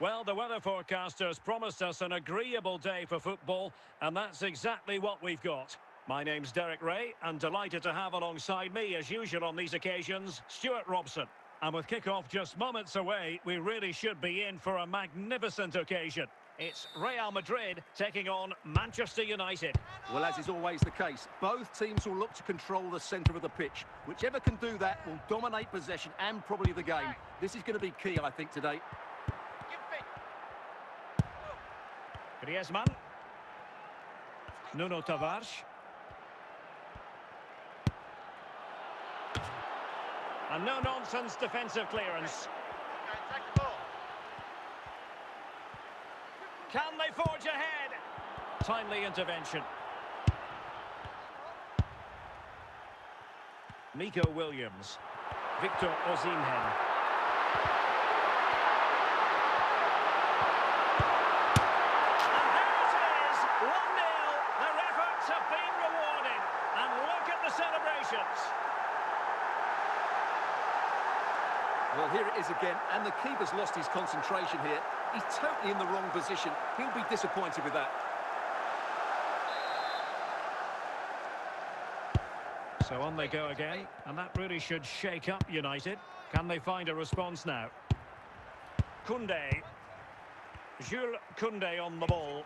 Well, the weather forecasters promised us an agreeable day for football, and that's exactly what we've got. My name's Derek Ray, and delighted to have alongside me, as usual on these occasions, Stuart Robson. And with kick-off just moments away, we really should be in for a magnificent occasion. It's Real Madrid taking on Manchester United. Well, as is always the case, both teams will look to control the centre of the pitch. Whichever can do that will dominate possession and probably the game. This is going to be key, I think, today. Griezmann. Nuno Tavares. A no-nonsense defensive clearance. Okay, take the ball. Can they forge ahead? Timely intervention. Nico Williams. Victor Osimhen. And there it is, 1-0. Their efforts have been rewarded. And look at the celebrations. Well, here it is again, and the keeper's lost his concentration here. He's totally in the wrong position. He'll be disappointed with that. So on they go again, and that really should shake up United. Can they find a response now? Koundé. Jules Koundé on the ball.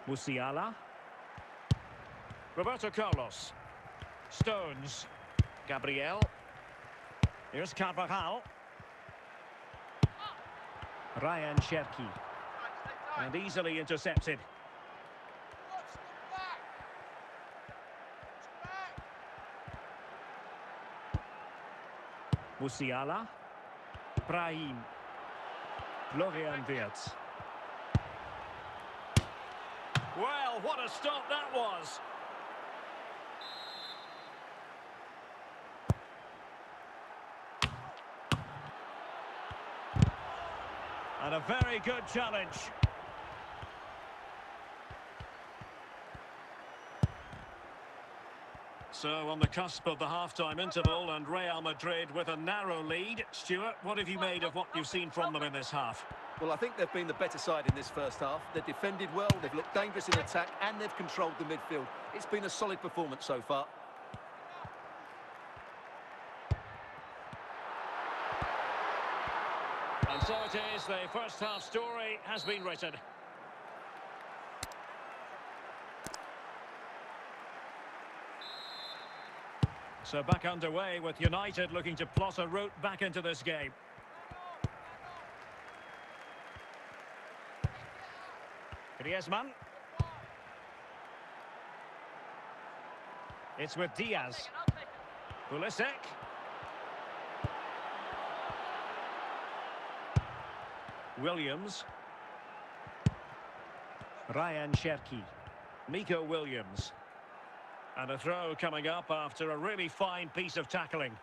Musiala. Roberto Carlos. Stones. Gabriel. Here's Carvajal. Ryan Cherki. And easily intercepted. Musiala. Brahim. Florian Wirtz. Well, what a stop that was. And a very good challenge. So on the cusp of the half-time interval, and Real Madrid with a narrow lead. Stuart, what have you made of what you've seen from them in this half? Well, I think they've been the better side in this first half. They've defended well, they've looked dangerous in attack, and they've controlled the midfield. It's been a solid performance so far. And so it is, the first half story has been written. So back underway with United looking to plot a route back into this game. Griezmann. It's with Diaz. Pulisic. Williams. Ryan Cherki. Nico Williams. And a throw coming up after a really fine piece of tackling.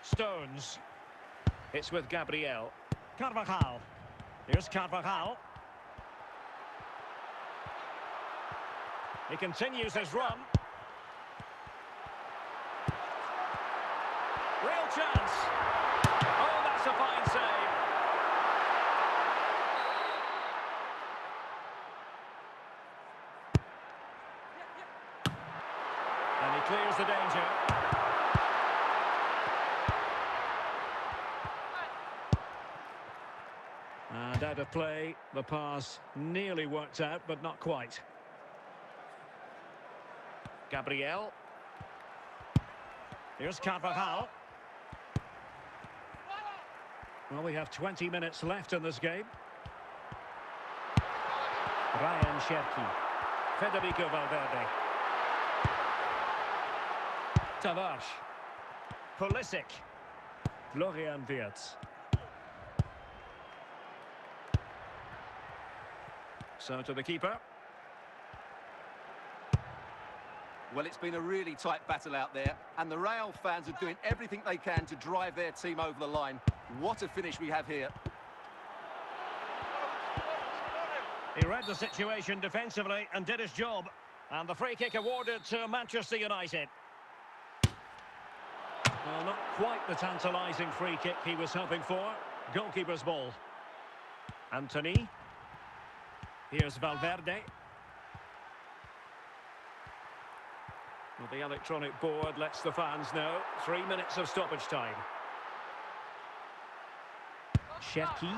Stones. It's with Gabriel. Carvajal. Here's Carvajal. He continues his run. Real chance. Oh, that's a fine save. And he clears the danger. And out of play, the pass nearly worked out, but not quite. Gabriel. Here's Carvajal. Well, we have 20 minutes left in this game. Ryan Cherki. Federico Valverde. Tavares. Pulisic. Florian Wirtz. So to the keeper. Well, it's been a really tight battle out there, and the Real fans are doing everything they can to drive their team over the line. What a finish we have here. He read the situation defensively and did his job. And the free kick awarded to Manchester United. Well, not quite the tantalising free kick he was hoping for. Goalkeeper's ball. Anthony. Here's Valverde. Well, the electronic board lets the fans know. 3 minutes of stoppage time. Cherki.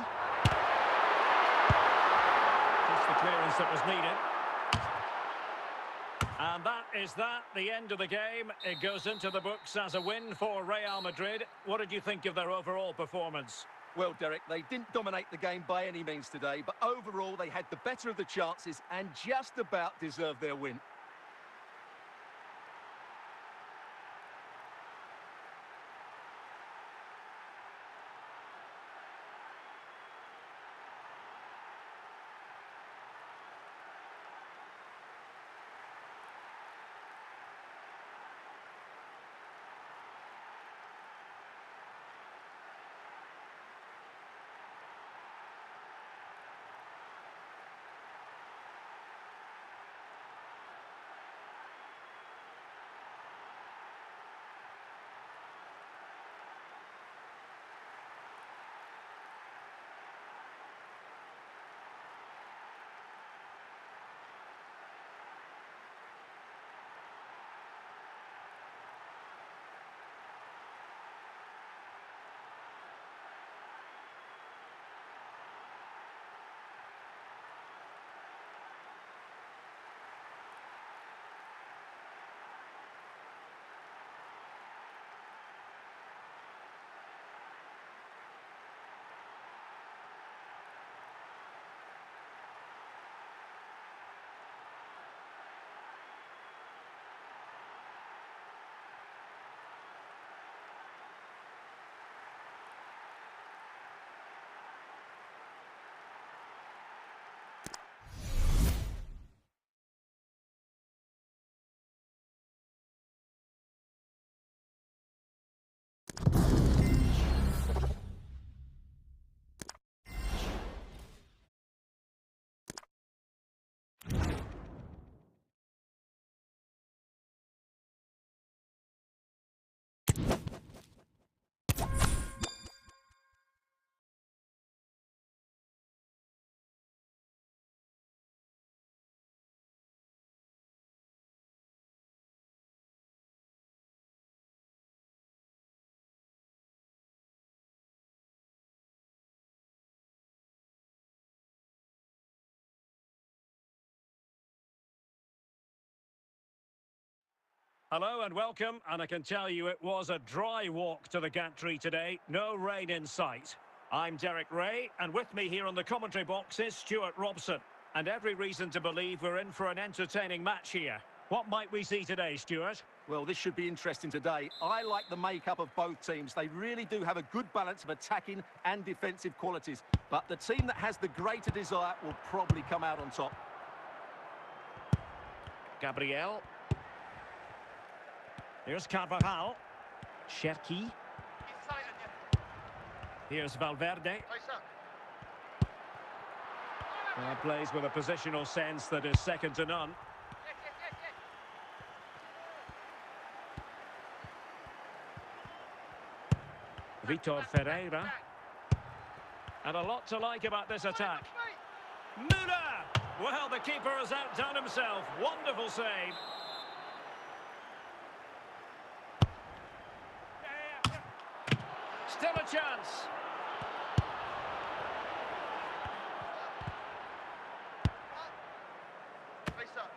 Just the clearance that was needed. And that is that, the end of the game. It goes into the books as a win for Real Madrid. What did you think of their overall performance? Well, Derek, they didn't dominate the game by any means today, but overall they had the better of the chances and just about deserved their win. Hello and welcome, and I can tell you it was a dry walk to the gantry today. No rain in sight. I'm Derek Ray, and with me here on the commentary box is Stuart Robson. And every reason to believe we're in for an entertaining match here. What might we see today, Stuart? Well, this should be interesting today. I like the makeup of both teams. They really do have a good balance of attacking and defensive qualities. But the team that has the greater desire will probably come out on top. Gabriel. Here's Carvajal. Cherki. Inside on you. Here's Valverde. Face up. Plays with a positional sense that is second to none. Vitor Ferreira. And a lot to like about this attack. Müller! Well, the keeper has outdone himself. Wonderful save. Still a chance. Face up.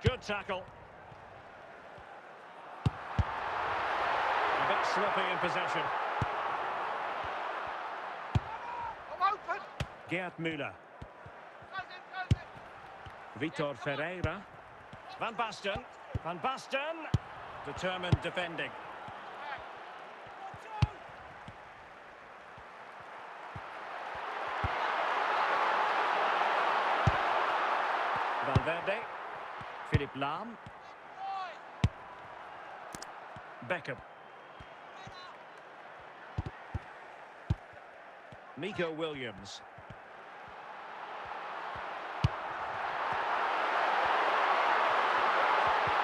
Good tackle. A bit sloppy in possession. I'm open. Gerd Müller. Close it. Vitor Ferreira. Van Basten. Van Basten. Determined defending. Valverde. Philip Lahm. Beckham. Nico Williams.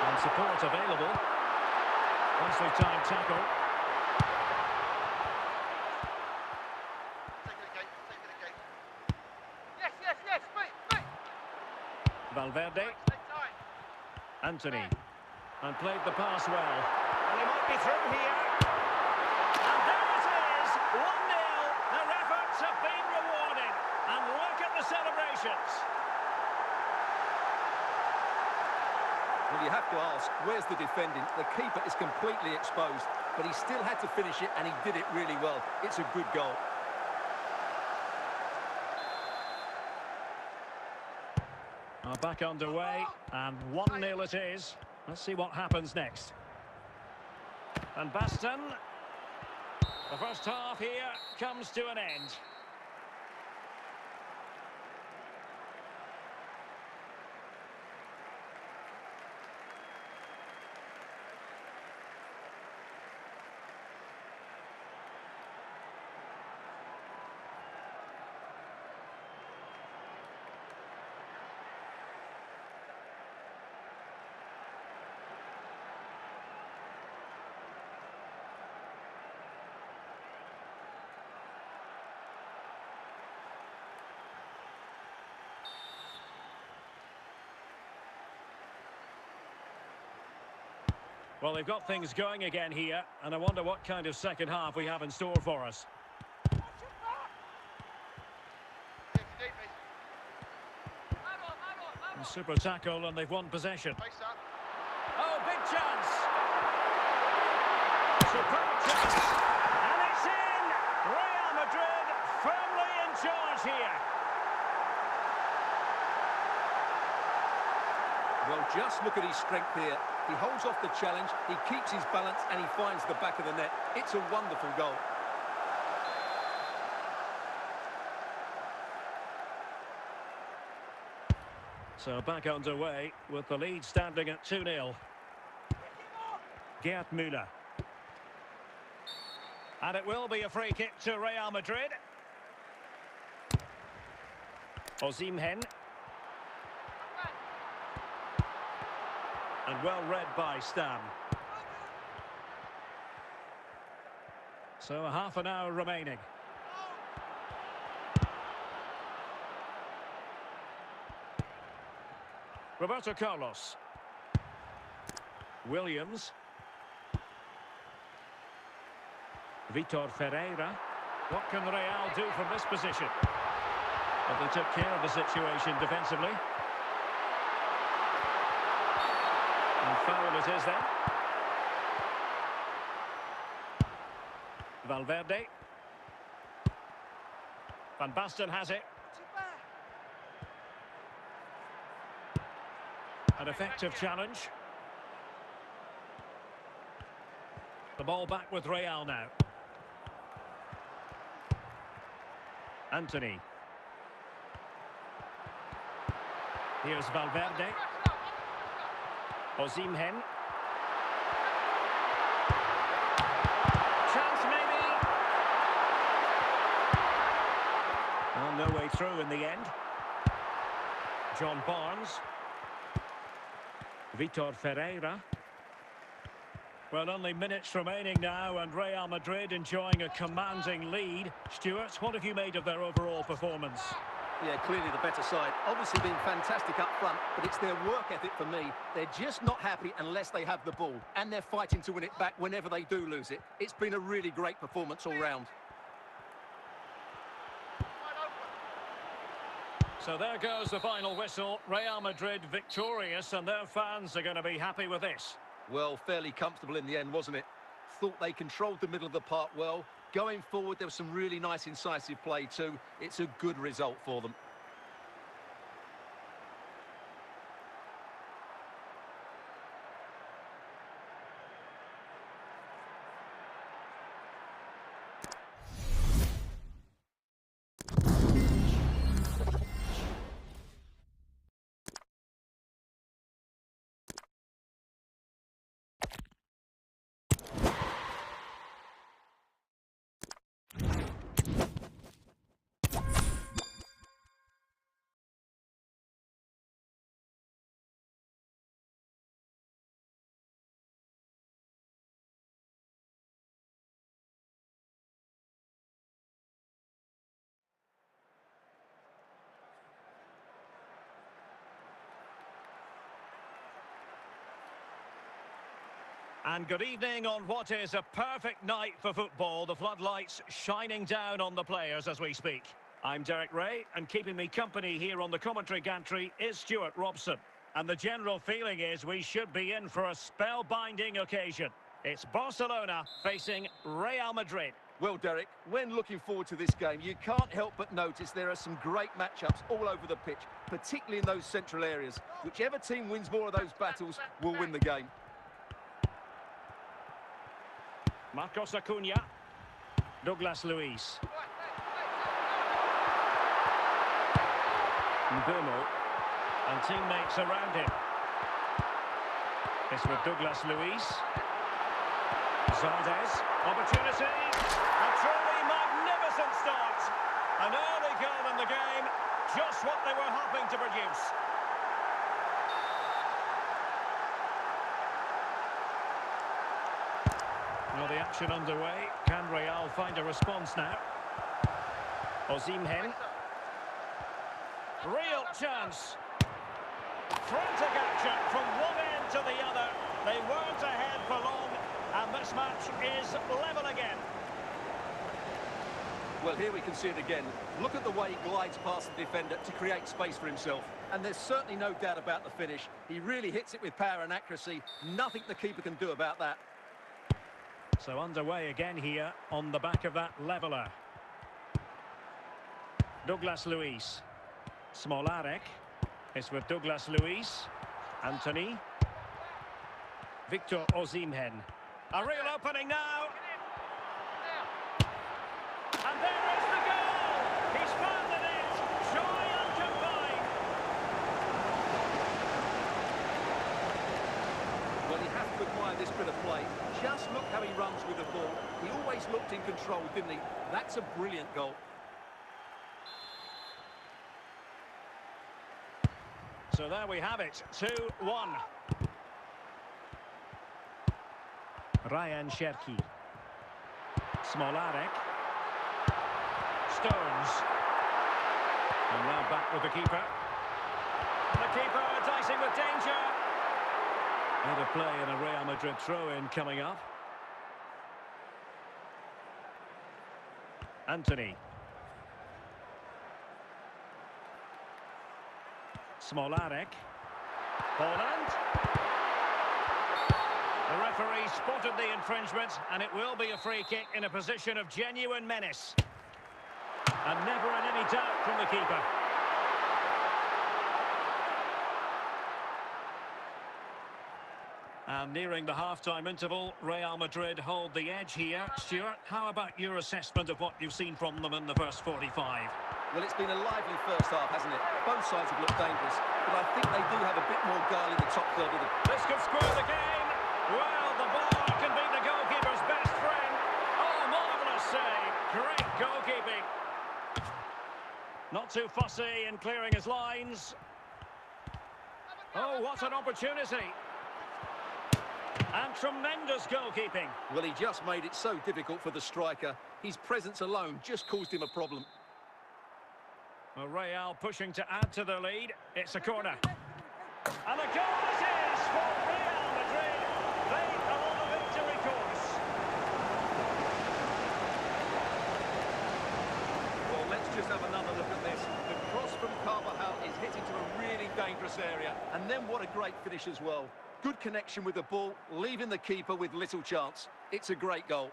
And support available. Nicely timed tackle. Valverde. Stay tight. Anthony. And played the pass well. And he might be through here. And there it is! 1-0. Their efforts have been rewarded. And look at the celebrations. Well, you have to ask, where's the defending? The keeper is completely exposed, but he still had to finish it, and he did it really well. It's a good goal. Back underway, and 1-0 it is. Let's see what happens next. And Baston. The first half here comes to an end. Well, they've got things going again here, and I wonder what kind of second half we have in store for us. Deep, deep, And super tackle, and they've won possession. face up. Oh, big chance! Superb chance! And it's in! Real Madrid firmly in charge here. Well, just look at his strength here. He holds off the challenge, he keeps his balance, and he finds the back of the net. It's a wonderful goal. So back underway with the lead standing at 2-0. Gerd Müller. And it will be a free kick to Real Madrid. Osimhen. And well read by Stam. So a half an hour remaining. Roberto Carlos. Williams. Vitor Ferreira. What can Real do from this position? But they took care of the situation defensively. And foul it is then. Valverde. Van Basten has it. An effective challenge. The ball back with Real now. Anthony. Here's Valverde. Osimhen. Chance maybe. Well, no way through in the end. John Barnes. Vitor Ferreira. Well, only minutes remaining now, and Real Madrid enjoying a commanding lead. Stuart, what have you made of their overall performance? Yeah, clearly the better side. Obviously been fantastic up front, but it's their work ethic for me. They're just not happy unless they have the ball, and they're fighting to win it back whenever they do lose it. It's been a really great performance all round. So there goes the final whistle. Real Madrid victorious, and their fans are going to be happy with this. Well, fairly comfortable in the end, wasn't it? Thought they controlled the middle of the park well. Going forward, there was some really nice incisive play too. It's a good result for them. And good evening on what is a perfect night for football. The floodlights shining down on the players as we speak. I'm Derek Ray, and keeping me company here on the commentary gantry is Stuart Robson. And the general feeling is we should be in for a spellbinding occasion. It's Barcelona facing Real Madrid. Well, Derek, when looking forward to this game, you can't help but notice there are some great matchups all over the pitch, particularly in those central areas. Whichever team wins more of those battles will win the game. Marcos Acuna, Douglas Luiz. Mbumo, and teammates around him. It's with Douglas Luiz. Zardes, opportunity, a truly magnificent start. An early goal in the game, just what they were hoping to produce. Well, the action underway. Can Real find a response now? Osimhen. Real chance. Frantic action from one end to the other. They weren't ahead for long, and this match is level again. Well, here we can see it again. Look at the way he glides past the defender to create space for himself. And there's certainly no doubt about the finish. He really hits it with power and accuracy. Nothing the keeper can do about that. So underway again here on the back of that leveller. Douglas Luiz. Smolarek. It's with Douglas Luiz. Anthony. Victor Osimhen. A real opening now. And there is the goal! He's found the net. Shy and confined. Well, you have to admire this bit of play. Just look how he runs with the ball. He always looked in control, didn't he? That's a brilliant goal. So there we have it, 2-1. Ryan Cherki. Smolarek. Stones. And now back with the keeper. And the keeper dicing with danger. Bit of play in a Real Madrid throw-in coming up. Anthony. Smolarek. Poland. The referee spotted the infringement, and it will be a free kick in a position of genuine menace. And never in any doubt from the keeper. And nearing the half-time interval, Real Madrid hold the edge here. Stuart, how about your assessment of what you've seen from them in the first 45? Well, it's been a lively first half, hasn't it? Both sides have looked dangerous, but I think they do have a bit more guile in the top third of the... This could square the game. Well, the bar can be the goalkeeper's best friend. Oh, marvellous save. Great goalkeeping. Not too fussy in clearing his lines. Oh, what an opportunity. And tremendous goalkeeping. Well, he just made it so difficult for the striker. His presence alone just caused him a problem. Well, Real pushing to add to the lead. It's a corner. And a goal it is for Real Madrid. They are on the victory course. Well, let's just have another look at this. The cross from Carvajal is hit into a really dangerous area. And then what a great finish as well. Good connection with the ball, leaving the keeper with little chance. It's a great goal.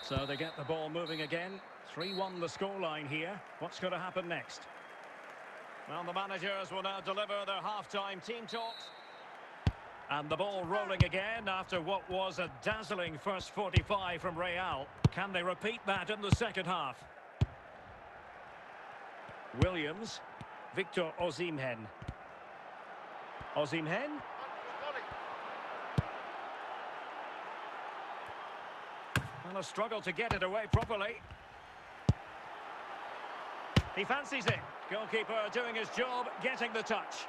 So they get the ball moving again. 3-1 the scoreline here. What's going to happen next? Well, the managers will now deliver their half-time team talks. And the ball rolling again after what was a dazzling first 45 from Real. Can they repeat that in the second half? Williams. Victor Osimhen. Osimhen. Well, a struggle to get it away properly. He fancies it. Goalkeeper doing his job, getting the touch.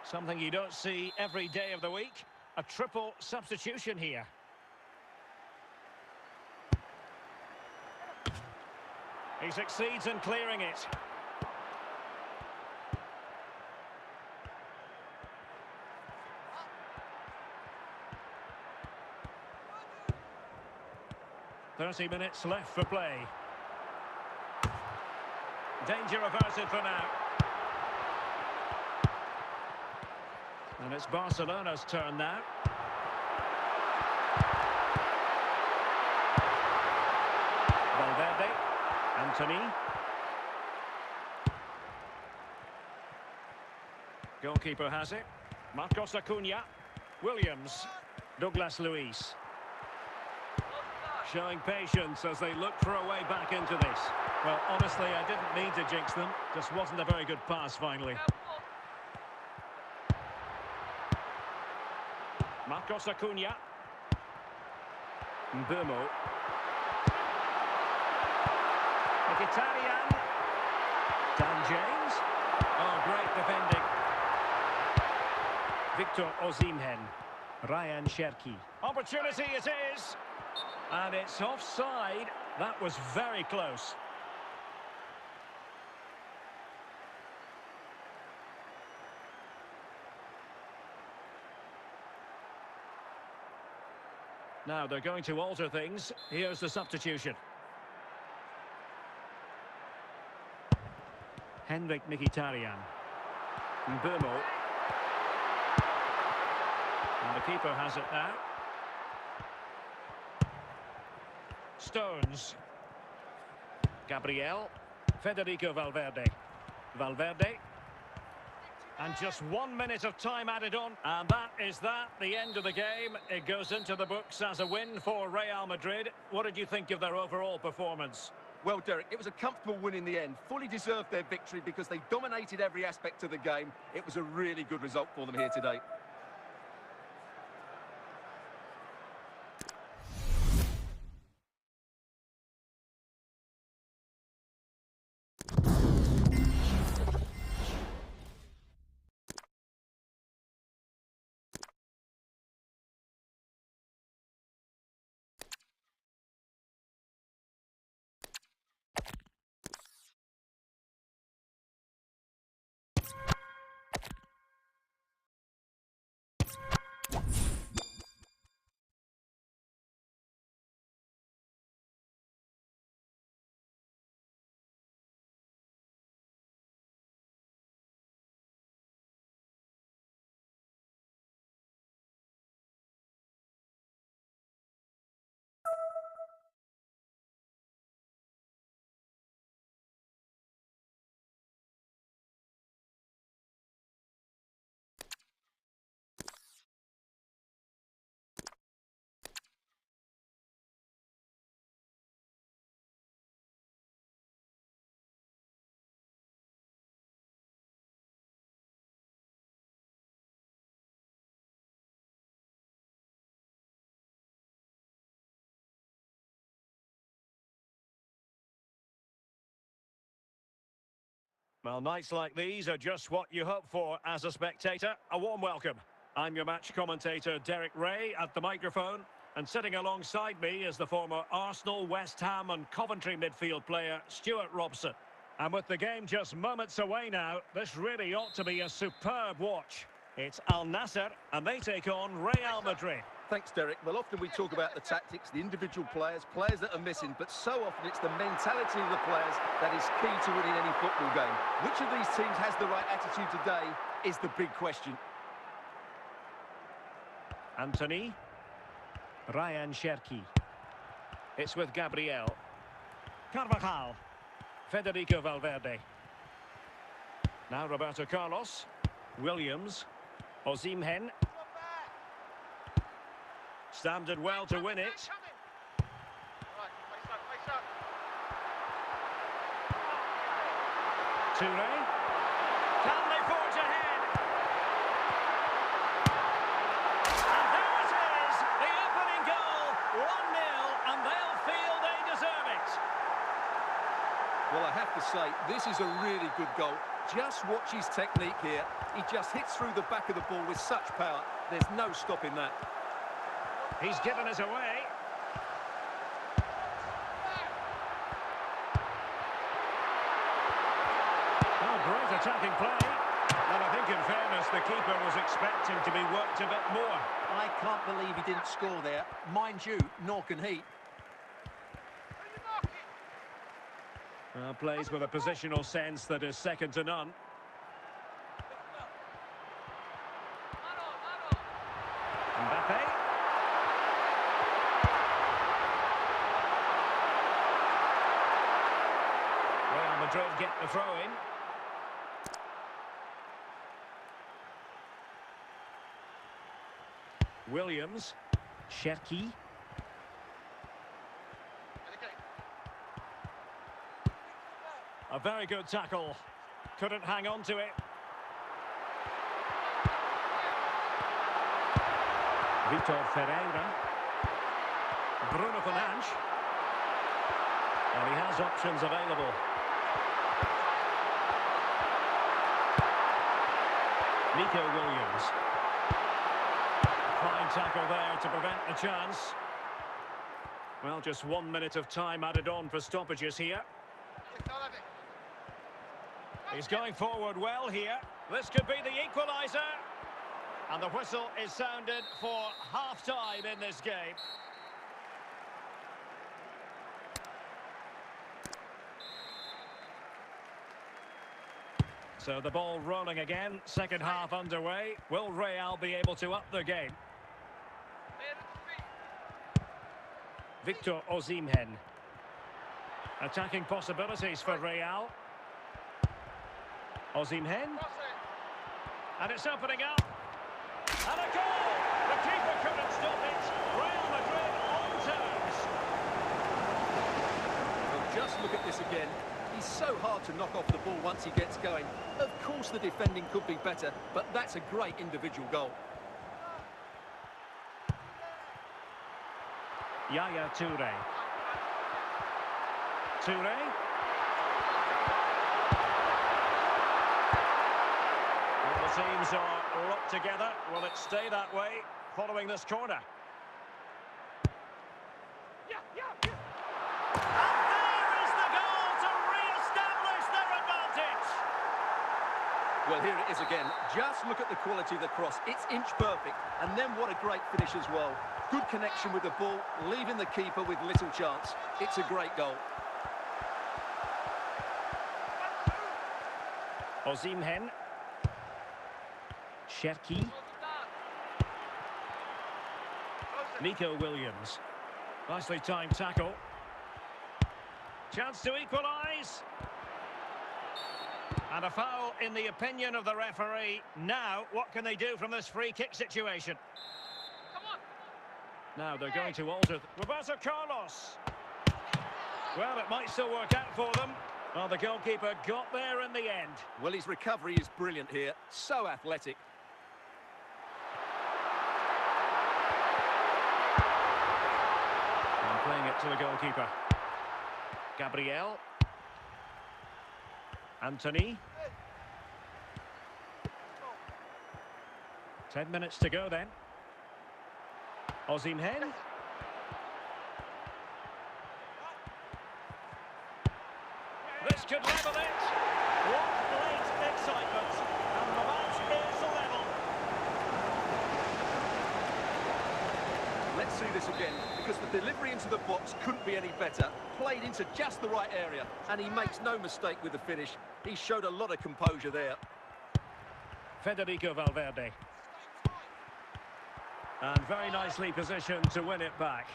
Something you don't see every day of the week. A triple substitution here. He succeeds in clearing it. 30 minutes left for play. Danger averted for now. And it's Barcelona's turn now. Valverde. Anthony. Goalkeeper has it. Marcos Acuna. Williams. Douglas Luiz. Showing patience as they look for a way back into this. Well, honestly, I didn't mean to jinx them. Just wasn't a very good pass, finally. Marcos Acuna. Mbumo. Mkhitaryan. Dan James. Oh, great defending. Victor Osimhen. Ryan Cherki. Opportunity it is. And it's offside. That was very close. Now they're going to alter things. Here's the substitution. Henrik Mkhitaryan. Mbumo. And the keeper has it now. Stones. Gabriel. Federico Valverde. Valverde. And just 1 minute of time added on. And that is that, the end of the game. It goes into the books as a win for Real Madrid. What did you think of their overall performance? Well, Derek, it was a comfortable win in the end. Fully deserved their victory because they dominated every aspect of the game. It was a really good result for them here today. Well, nights like these are just what you hope for as a spectator. A warm welcome. I'm your match commentator, Derek Ray, at the microphone. And sitting alongside me is the former Arsenal, West Ham and Coventry midfield player, Stuart Robson. And with the game just moments away now, this really ought to be a superb watch. It's Al Nassr, and they take on Real Madrid. Thanks, Derek. Well, often we talk about the tactics, the individual players that are missing, but so often it's the mentality of the players that is key to winning any football game. Which of these teams has the right attitude today is the big question. Anthony. Ryan Cherki. It's with Gabriel. Carvajal. Federico Valverde. Now Roberto Carlos. Williams. Osimhen. Standard well to win it. Toure. Can they forge ahead? And there it is, the opening goal, 1-0, and they'll feel they deserve it. Well, I have to say, this is a really good goal. Just watch his technique here. He just hits through the back of the ball with such power. There's no stopping that. He's given us away. Oh, great attacking play. And I think in fairness, the keeper was expecting to be worked a bit more. I can't believe he didn't score there. Mind you, nor can he. Plays with a positional sense that is second to none. Mbappe. Real Madrid get the throw in. Williams. Cherki. A very good tackle. Couldn't hang on to it. Vitor Ferreira. Bruno Fernandes. And he has options available. Nico Williams. Fine tackle there to prevent the chance. Well, just 1 minute of time added on for stoppages here. He's going forward well here. This could be the equaliser. And the whistle is sounded for half-time in this game. So the ball rolling again. Second half underway. Will Real be able to up the game? Victor Osimhen. Attacking possibilities for Real. Osimhen. And it's opening up. And a goal! The keeper couldn't stop it. Real Madrid on terms. Well, just look at this again. He's so hard to knock off the ball once he gets going. Of course the defending could be better, but that's a great individual goal. Yaya Toure. Toure. Well, the teams are locked together. Will it stay that way following this corner? Well, here it is again. Just look at the quality of the cross. It's inch perfect. And then what a great finish as well. Good connection with the ball, leaving the keeper with little chance. It's a great goal. Osimhen. Cherki. Nico Williams. Nicely timed tackle. Chance to equalise. And a foul in the opinion of the referee. Now, what can they do from this free kick situation? Come on. Now they're going to alter. Roberto Carlos. Well, it might still work out for them. Well, the goalkeeper got there in the end. Well, his recovery is brilliant here. So athletic. And playing it to the goalkeeper. Gabriel. Anthony. 10 minutes to go then. Osimhen. This could level it. What late excitement. And the match is level. Let's see this again, because the delivery into the box couldn't be any better. Played into just the right area, and he makes no mistake with the finish. He showed a lot of composure there. Federico Valverde. And very nicely positioned to win it back.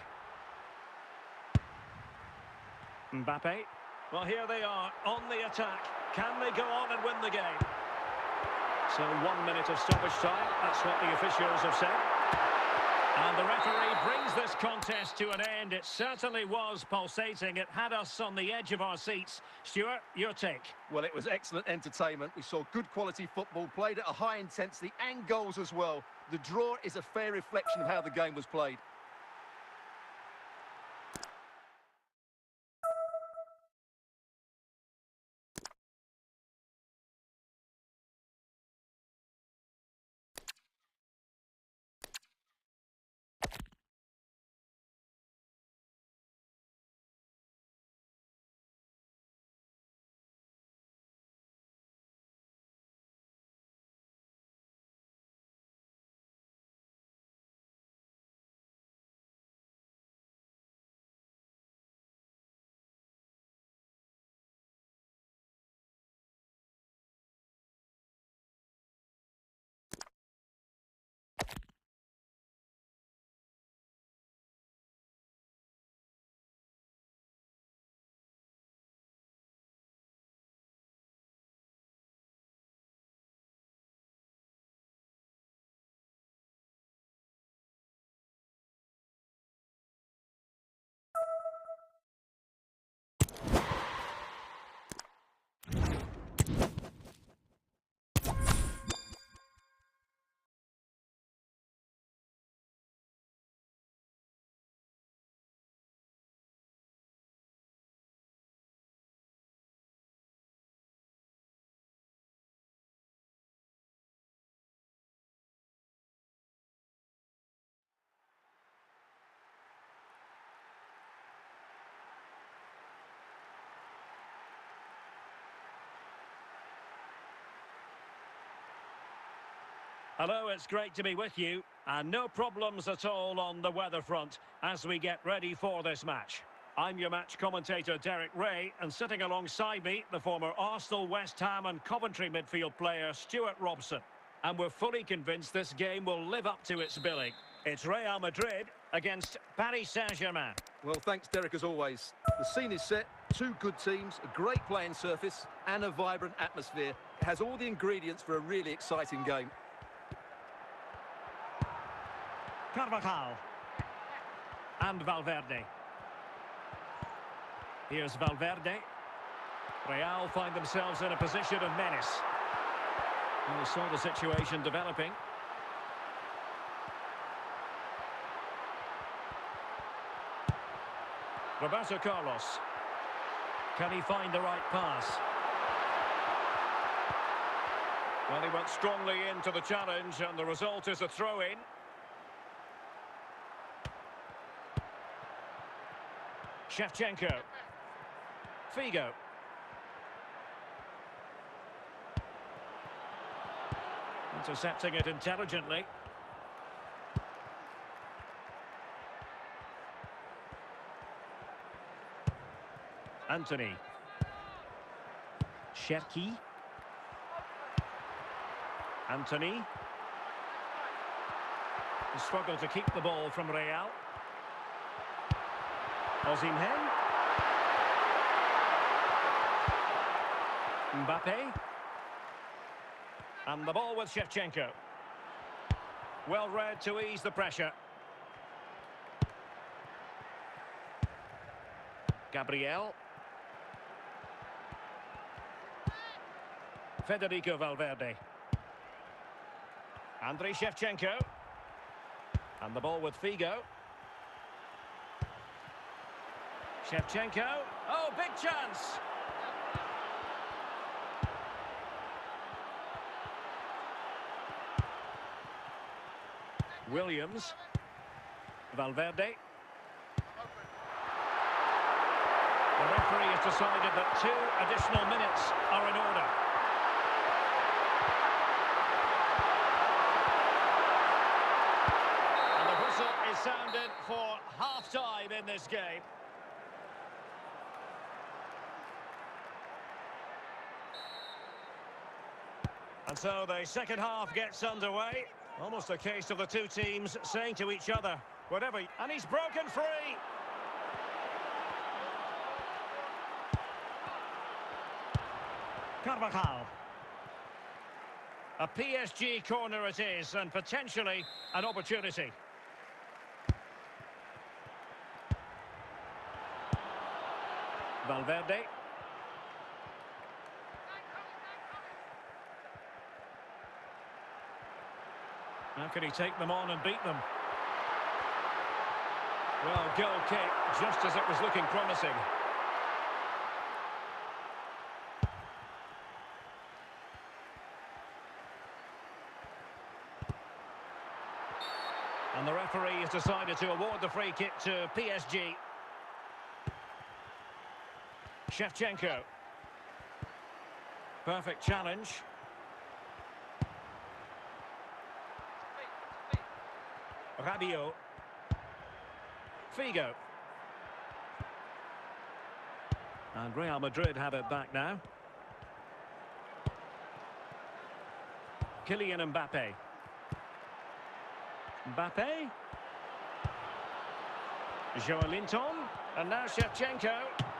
Mbappe. Well, here they are on the attack. Can they go on and win the game? So 1 minute of stoppage time. That's what the officials have said. And the referee brings this contest to an end. It certainly was pulsating. It had us on the edge of our seats. Stuart, your take? Well, it was excellent entertainment. We saw good quality football, played at a high intensity and goals as well. The draw is a fair reflection of how the game was played. Hello, it's great to be with you. And no problems at all on the weather front as we get ready for this match. I'm your match commentator, Derek Ray, and sitting alongside me, the former Arsenal, West Ham and Coventry midfield player, Stuart Robson. And we're fully convinced this game will live up to its billing. It's Real Madrid against Paris Saint-Germain. Well, thanks, Derek, as always. The scene is set, two good teams, a great playing surface and a vibrant atmosphere. It has all the ingredients for a really exciting game. Carvajal. And Valverde. Here's Valverde. Real find themselves in a position of menace. And we saw the situation developing. Roberto Carlos. Can he find the right pass? Well, he went strongly into the challenge, and the result is a throw-in. Shevchenko. Figo. Intercepting it intelligently. Anthony. Cherki. Anthony. He struggled to keep the ball from Real. Osimhen. Mbappe. And the ball with Shevchenko. Well read to ease the pressure. Gabriel. Federico Valverde. Andriy Shevchenko. And the ball with Figo. Shevchenko. Oh, big chance. Williams. Valverde. The referee has decided that 2 additional minutes are in order. And the whistle is sounded for half-time in this game. And so the second half gets underway. Almost a case of the two teams saying to each other, whatever. And he's broken free. Carvajal. A PSG corner it is, and potentially an opportunity. Valverde. How can he take them on and beat them? Well, goal kick, just as it was looking promising. And the referee has decided to award the free kick to PSG. Shevchenko. Perfect challenge. Rabiot. Figo. And Real Madrid have it back now. Kylian Mbappe. Mbappe. Joelinton. And now Shevchenko.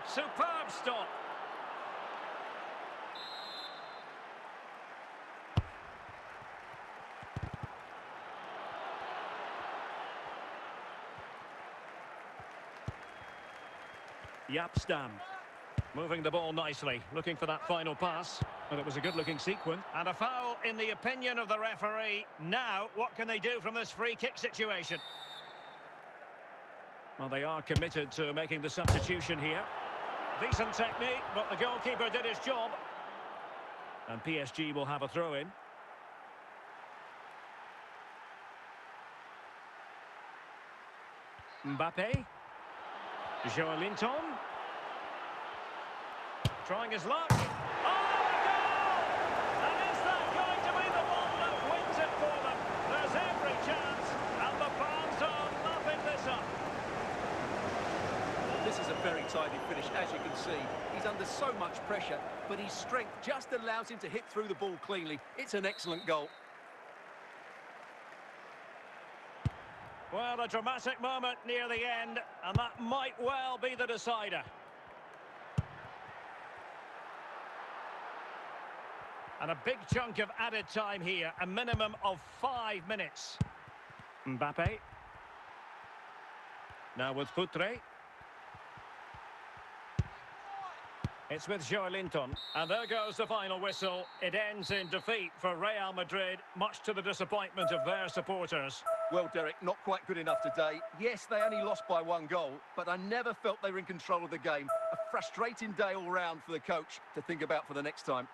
Superb stop. Yapstam. Moving the ball nicely, looking for that final pass. And it was a good-looking sequence. And a foul in the opinion of the referee. Now, what can they do from this free kick situation? Well, they are committed to making the substitution here. Decent technique, but the goalkeeper did his job. And PSG will have a throw-in. Mbappe. Joelinton. Trying his luck. Oh, a goal! And is that going to be the one that wins it for them? very tidy finish, as you can see. He's under so much pressure, but his strength just allows him to hit through the ball cleanly. It's an excellent goal. Well, a dramatic moment near the end, and that might well be the decider. And a big chunk of added time here, a minimum of 5 minutes. Mbappe. Now with Futre. It's with Joelinton. And there goes the final whistle. It ends in defeat for Real Madrid, much to the disappointment of their supporters. Well, Derek, not quite good enough today. Yes, they only lost by 1 goal, but I never felt they were in control of the game. A frustrating day all round for the coach to think about for the next time.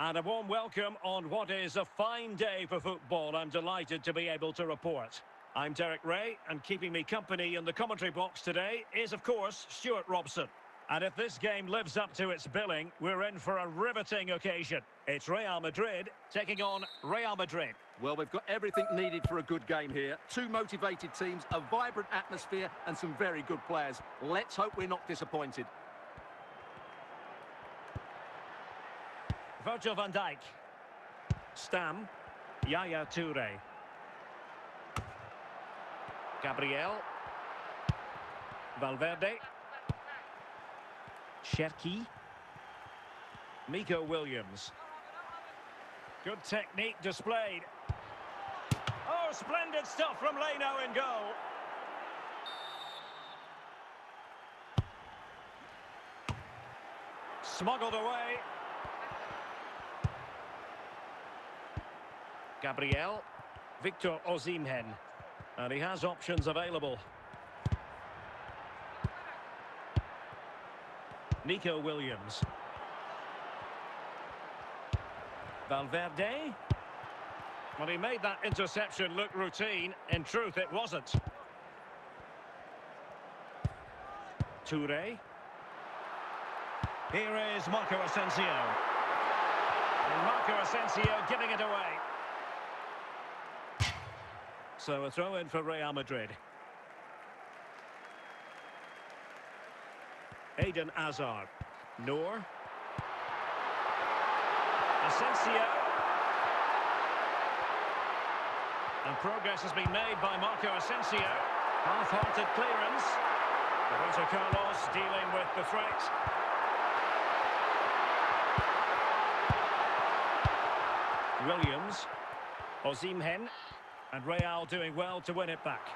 And a warm welcome on what is a fine day for football. I'm delighted to be able to report. I'm Derek Ray, and keeping me company in the commentary box today is, of course, Stuart Robson. And if this game lives up to its billing, we're in for a riveting occasion. It's Real Madrid taking on Real Madrid. Well, we've got everything needed for a good game here. 2 motivated teams, a vibrant atmosphere, and some very good players. Let's hope we're not disappointed. Virgil van Dijk. Stam. Yaya Toure. Gabriel. Valverde. Cherki. Nico Williams. Good technique displayed. Oh, splendid stuff from Leno in goal. Smuggled away. Gabriel, Victor Osimhen, and he has options available. Nico Williams. Valverde. Well, he made that interception look routine. In truth, it wasn't. Toure. Here is Marco Asensio. And Marco Asensio giving it away. So a throw in for Real Madrid. Eden Hazard. Noor. Asensio. And progress has been made by Marco Asensio. Half-hearted clearance. Roberto Carlos dealing with the threat. Williams. Osimhen. And Real doing well to win it back.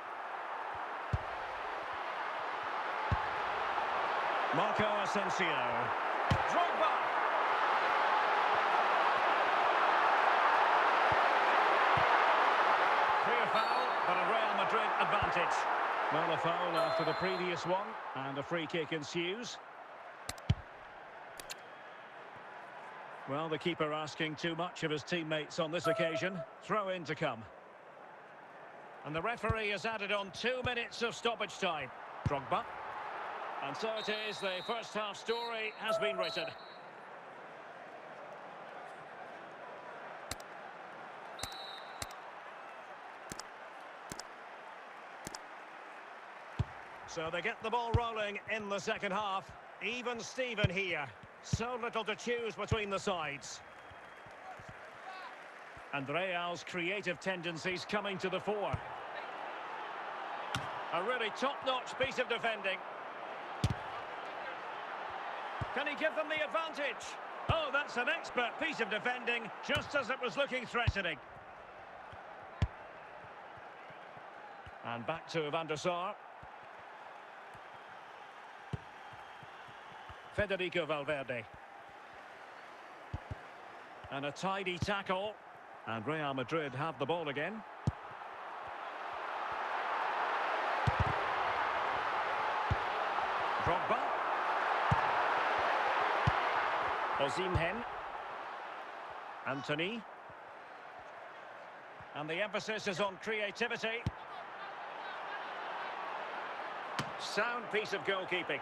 Marco Asensio. Drogba. Clear foul, but a Real Madrid advantage. Well, a foul after the previous one, and a free kick ensues. Well, the keeper asking too much of his teammates on this occasion. Throw in to come. And the referee has added on 2 minutes of stoppage time. Drogba. And so it is, the first half story has been written. So they get the ball rolling in the second half. Even Steven here. So little to choose between the sides. And Real's creative tendencies coming to the fore. A really top-notch piece of defending. Can he give them the advantage? Oh, that's an expert piece of defending, just as it was looking threatening. And back to Van der Sar. Federico Valverde. And a tidy tackle. And Real Madrid have the ball again. Drogba. Osimhen. Anthony. And the emphasis is on creativity. Sound piece of goalkeeping.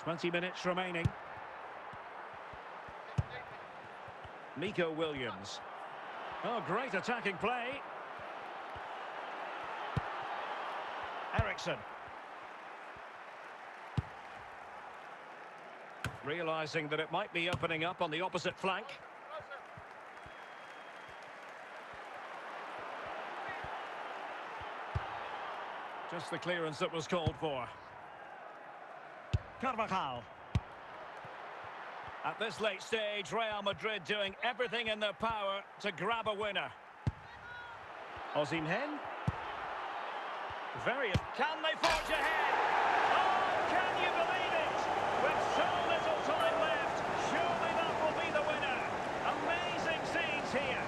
.20 minutes remaining. Nico Williams. Oh, great attacking play. Ericsson. Realising that it might be opening up on the opposite flank. Just the clearance that was called for. Carvajal. At this late stage, Real Madrid doing everything in their power to grab a winner. Osimhen. Can they forge ahead? Oh, can you believe it? With so little time left, surely that will be the winner. Amazing scenes here.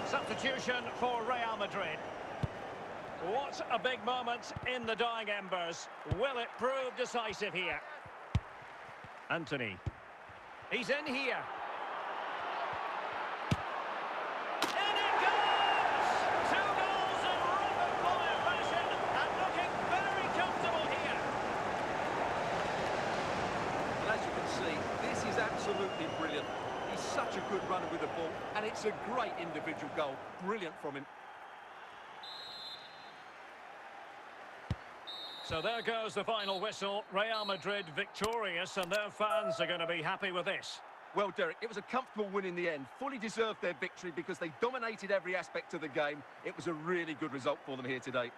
Substitution for Real Madrid. What a big moment in the dying embers. Will it prove decisive here? Anthony. He's in here. And it goes! 2 goals in rapid-fire fashion and looking very comfortable here. And as you can see, this is absolutely brilliant. He's such a good runner with the ball, and it's a great individual goal. Brilliant from him. So there goes the final whistle. Real Madrid victorious, and their fans are going to be happy with this. Well, Derek, it was a comfortable win in the end. Fully deserved their victory because they dominated every aspect of the game. It was a really good result for them here today.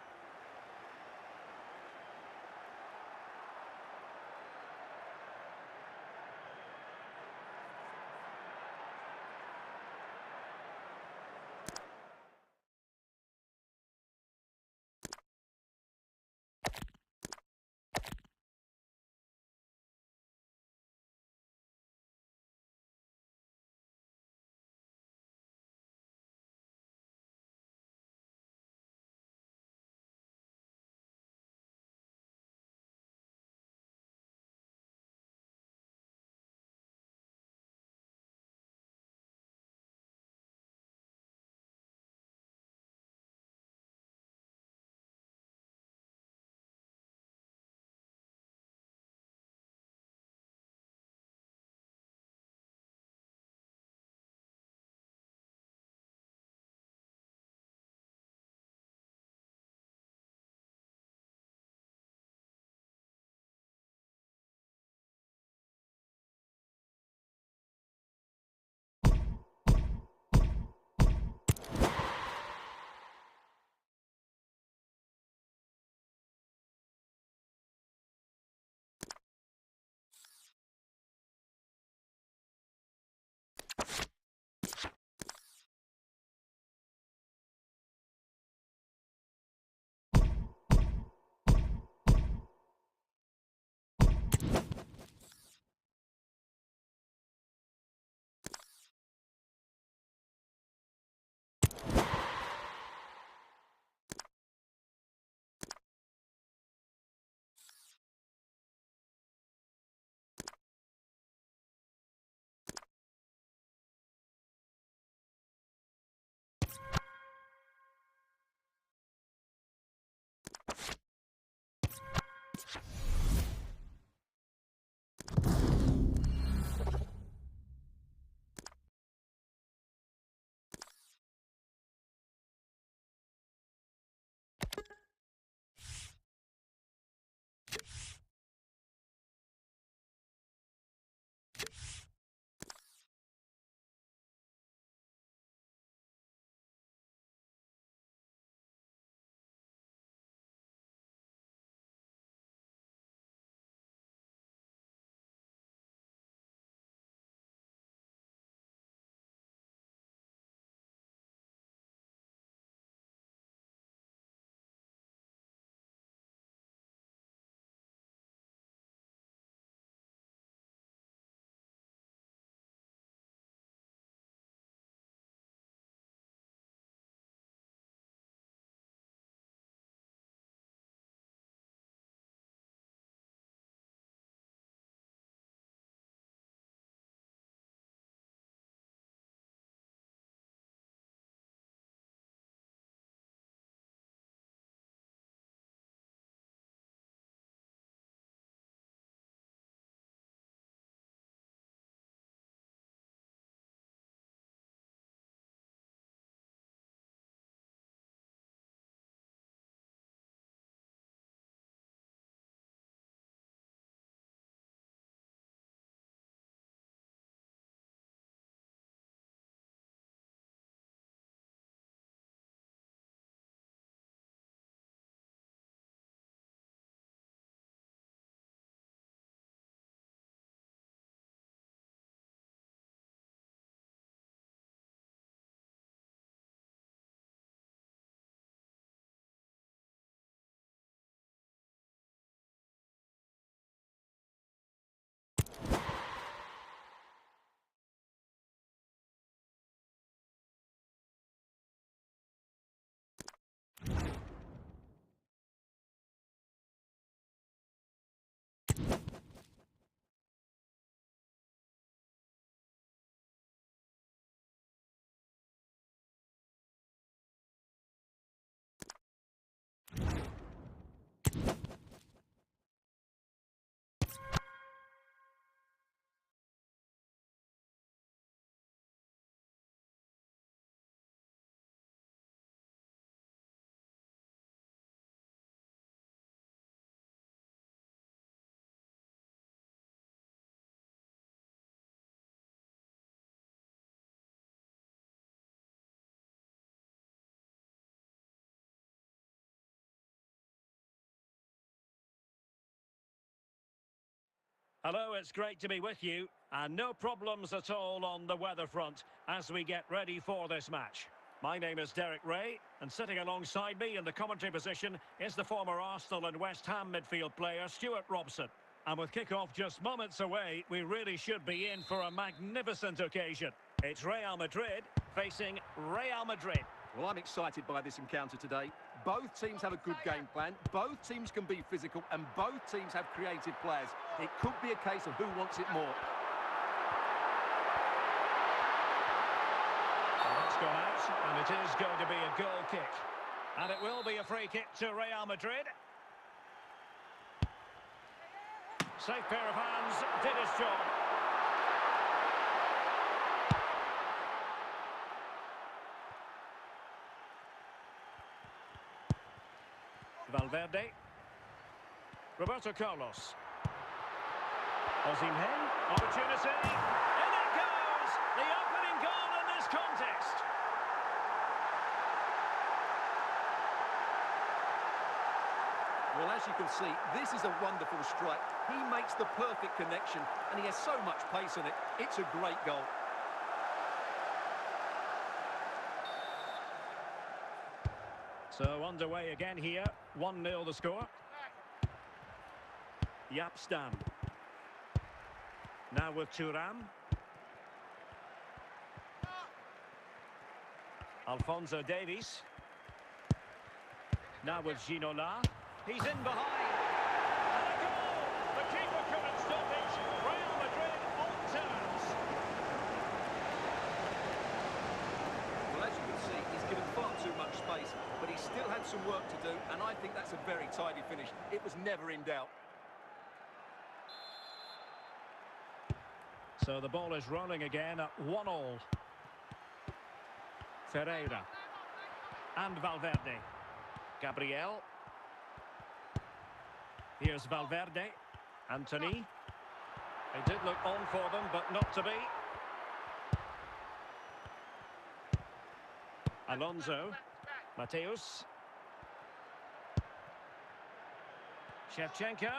Hello, it's great to be with you. And no problems at all on the weather front as we get ready for this match. My name is Derek Ray, and sitting alongside me in the commentary position is the former Arsenal and West Ham midfield player Stuart Robson. And with kick-off just moments away, we really should be in for a magnificent occasion. It's Real Madrid facing Real Madrid. Well, I'm excited by this encounter today. Both teams have a good game plan, both teams can be physical, and both teams have creative players. It could be a case of who wants it more. That's gone out, and it is going to be a goal kick. And it will be a free kick to Real Madrid. Safe pair of hands, did his job. Valverde. Roberto Carlos. Osimhen. Opportunity. In it goes! The opening goal in this contest. Well, as you can see, this is a wonderful strike. He makes the perfect connection, and he has so much pace on it. It's a great goal. So underway again here. 1-0 the score. Yapstam. Now with Thuram. Alphonso Davies. Now with Ginola. He's in behind. And a goal! The keeper couldn't stop it. Real Madrid on terms. Well, as you can see, he's given far too much space, but he still had some work to do, and I think that's a very tidy finish. It was never in doubt. So the ball is rolling again at 1-1. Ferreira. And Valverde. Gabriel. Here's Valverde. Anthony. It did look on for them, but not to be. Alonso. Mateus. Shevchenko.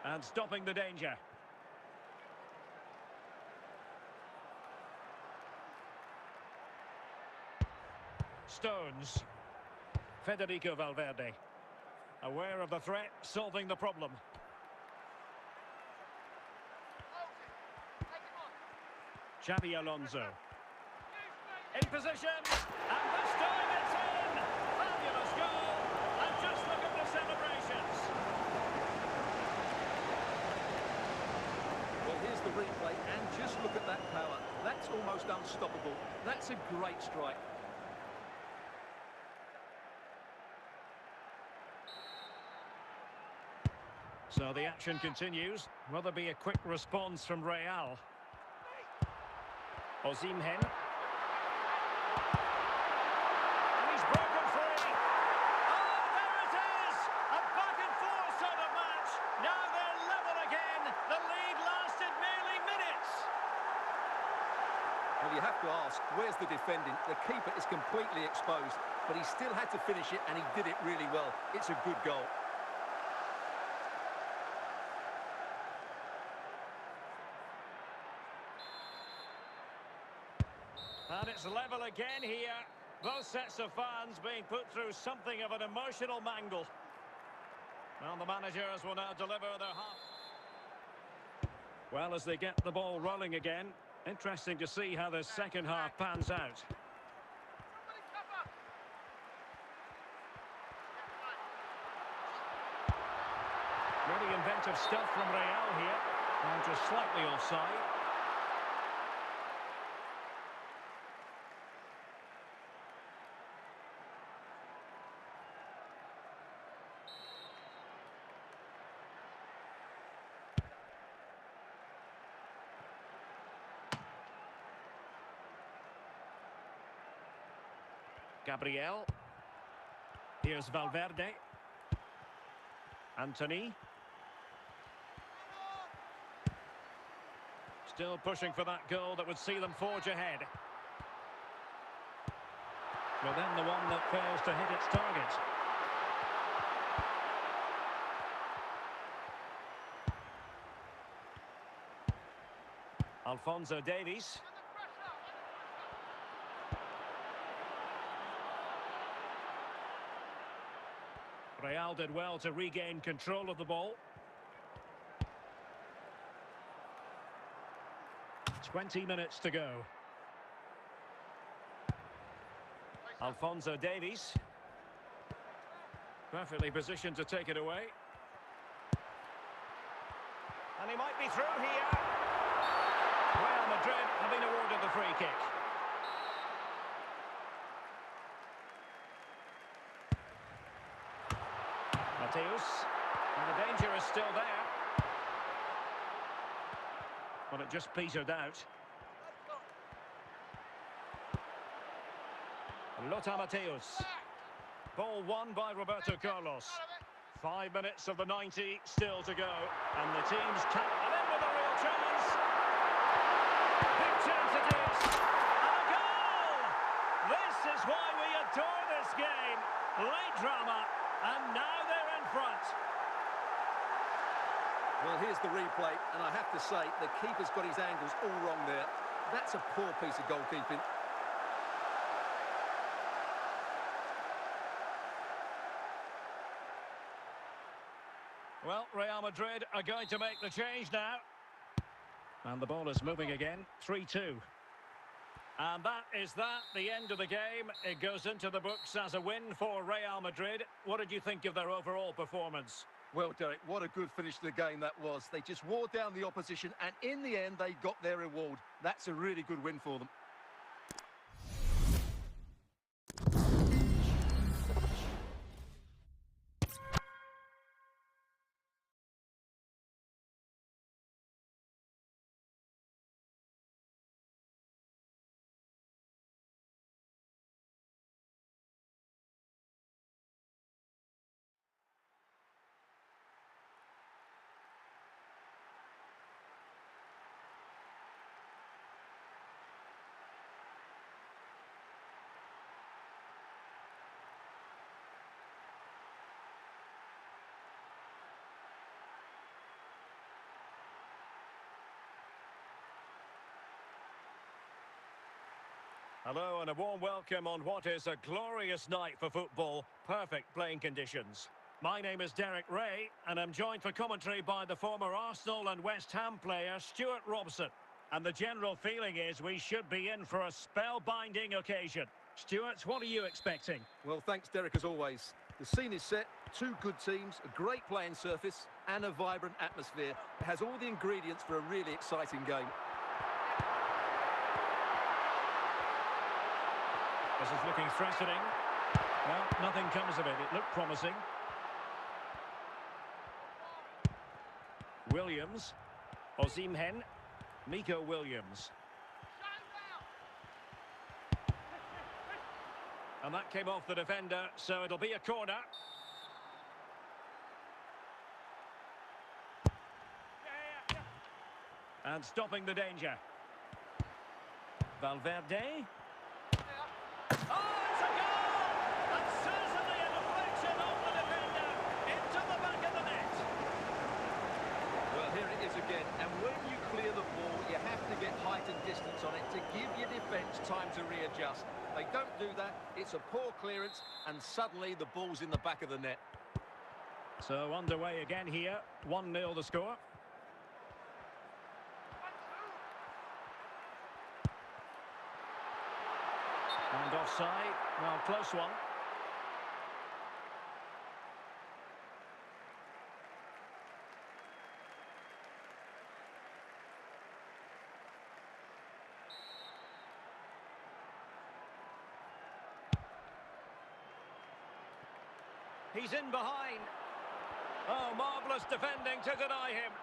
And stopping the danger. Stones. Federico Valverde. Aware of the threat, solving the problem. Xabi Alonso. In position, and this time it's in! Fabulous goal, and just look at the celebrations. Well, here's the replay, and just look at that power. That's almost unstoppable. That's a great strike. So the action continues. Will there be a quick response from Real? Osimhen. And he's broken free. Oh, there it is! A back-and-forth sort of match. Now they're level again. The lead lasted merely minutes. Well, you have to ask, where's the defending? The keeper is completely exposed, but he still had to finish it, and he did it really well. It's a good goal. And it's level again here. Both sets of fans being put through something of an emotional mangle. Well, the managers will now deliver their half. Well, as they get the ball rolling again, interesting to see how the second half pans out. Really inventive stuff from Real here. And just slightly offside. Gabriel. Here's Valverde. Anthony. Still pushing for that goal that would see them forge ahead. But then the one that fails to hit its target. Alphonso Davies. Real did well to regain control of the ball. 20 minutes to go. Alphonso Davies. Perfectly positioned to take it away. And he might be through here. Real Madrid have been awarded the free kick. Mateus. And the danger is still there. But it just petered out. Lothar Mateus. Ball won by Roberto Carlos. 5 minutes of the 90 still to go. And the teams can't... And in with a real chance. Big chance it is. And a goal! This is why we adore this game. Late drama. And now they're in front. Well, here's the replay, and I have to say, the keeper's got his angles all wrong there. That's a poor piece of goalkeeping. Well, Real Madrid are going to make the change now. And the ball is moving again, 3-2. And that is that, the end of the game. It goes into the books as a win for Real Madrid. What did you think of their overall performance? Well, Derek, what a good finish to the game that was. They just wore down the opposition, and in the end, they got their reward. That's a really good win for them. Hello and a warm welcome on what is a glorious night for football. Perfect playing conditions. My name is Derek Ray and I'm joined for commentary by the former Arsenal and West Ham player Stuart Robson. And the general feeling is we should be in for a spellbinding occasion. Stuart, what are you expecting? Well, thanks, Derek, as always. The scene is set, two good teams, a great playing surface and a vibrant atmosphere. It has all the ingredients for a really exciting game. This is looking threatening. Well, nothing comes of it. It looked promising. Williams. Osimhen. Miko Williams. And that came off the defender, so it'll be a corner. And stopping the danger. Valverde. Oh, it's a goal! And certainly a deflection off the defender into the back of the net. Well, here it is again, and when you clear the ball, you have to get height and distance on it to give your defence time to readjust. They don't do that, it's a poor clearance, and suddenly the ball's in the back of the net. So underway again here, 1-0 the score. And offside, well, close one. He's in behind. Oh, marvellous defending to deny him.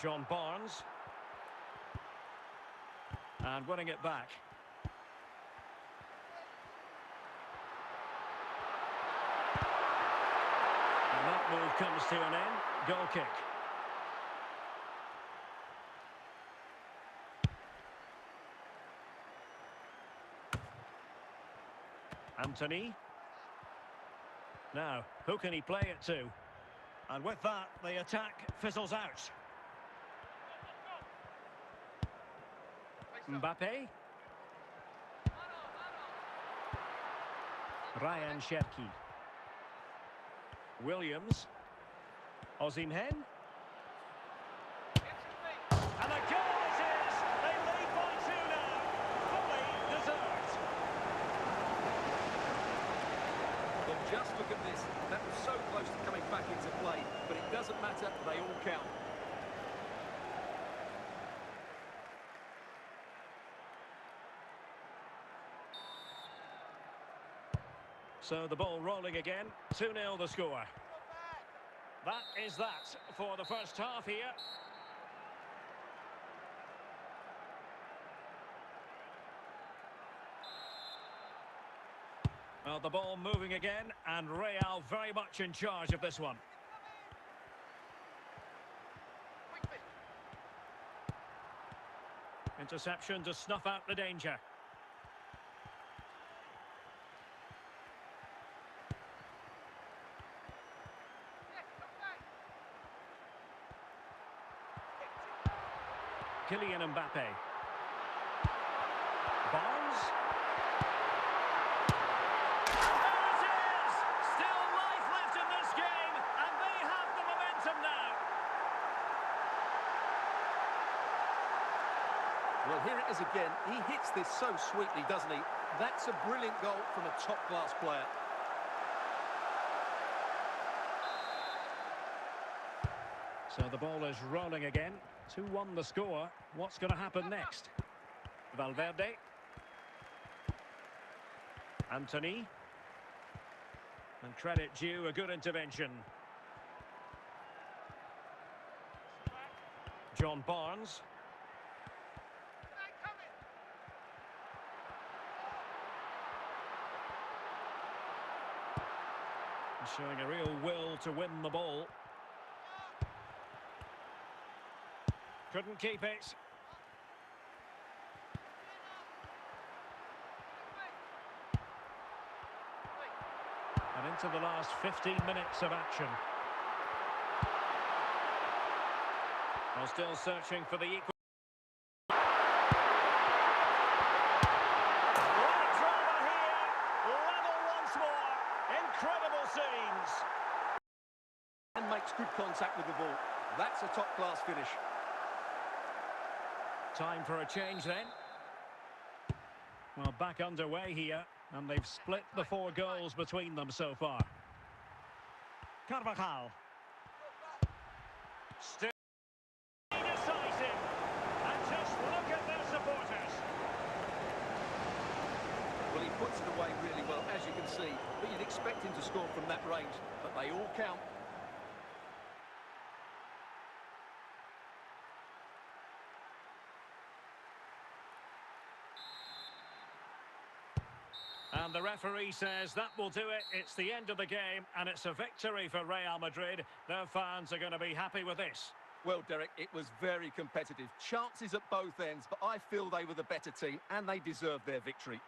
John Barnes. And winning it back. And that move comes to an end. Goal kick. Anthony. Now, who can he play it to? And with that, the attack fizzles out. Mbappe. Ryan Cherki. Williams. Osimhen. And the goal it is! They lead by 2 now. Fully deserved. Well, just look at this. That was so close to coming back into play, but it doesn't matter. They all count. So the ball rolling again. 2-0 the score. That is that for the first half here. Well, the ball moving again, and Real very much in charge of this one. Interception to snuff out the danger. Kylian Mbappe. Barnes. There it is! Still life left in this game, and they have the momentum now. Well, here it is again. He hits this so sweetly, doesn't he? That's a brilliant goal from a top-class player. So the ball is rolling again. 2-1 the score. What's going to happen next? Valverde. Anthony. And credit due, a good intervention. John Barnes. Showing a real will to win the ball. Couldn't keep it. And into the last 15 minutes of action. Well, still searching for the equal. Great drama here. Level once more. Incredible scenes. And makes good contact with the ball. That's a top-class finish. Time for a change then. Well, back underway here, and they've split the 4 goals between them so far. Carvajal. Still decisive. And just look at their supporters. Well, he puts it away really well, as you can see. But you'd expect him to score from that range. But they all count. And the referee says that will do it. It's the end of the game, and it's a victory for Real Madrid. Their fans are going to be happy with this. Well, Derek, it was very competitive. Chances at both ends, but I feel they were the better team, and they deserved their victory.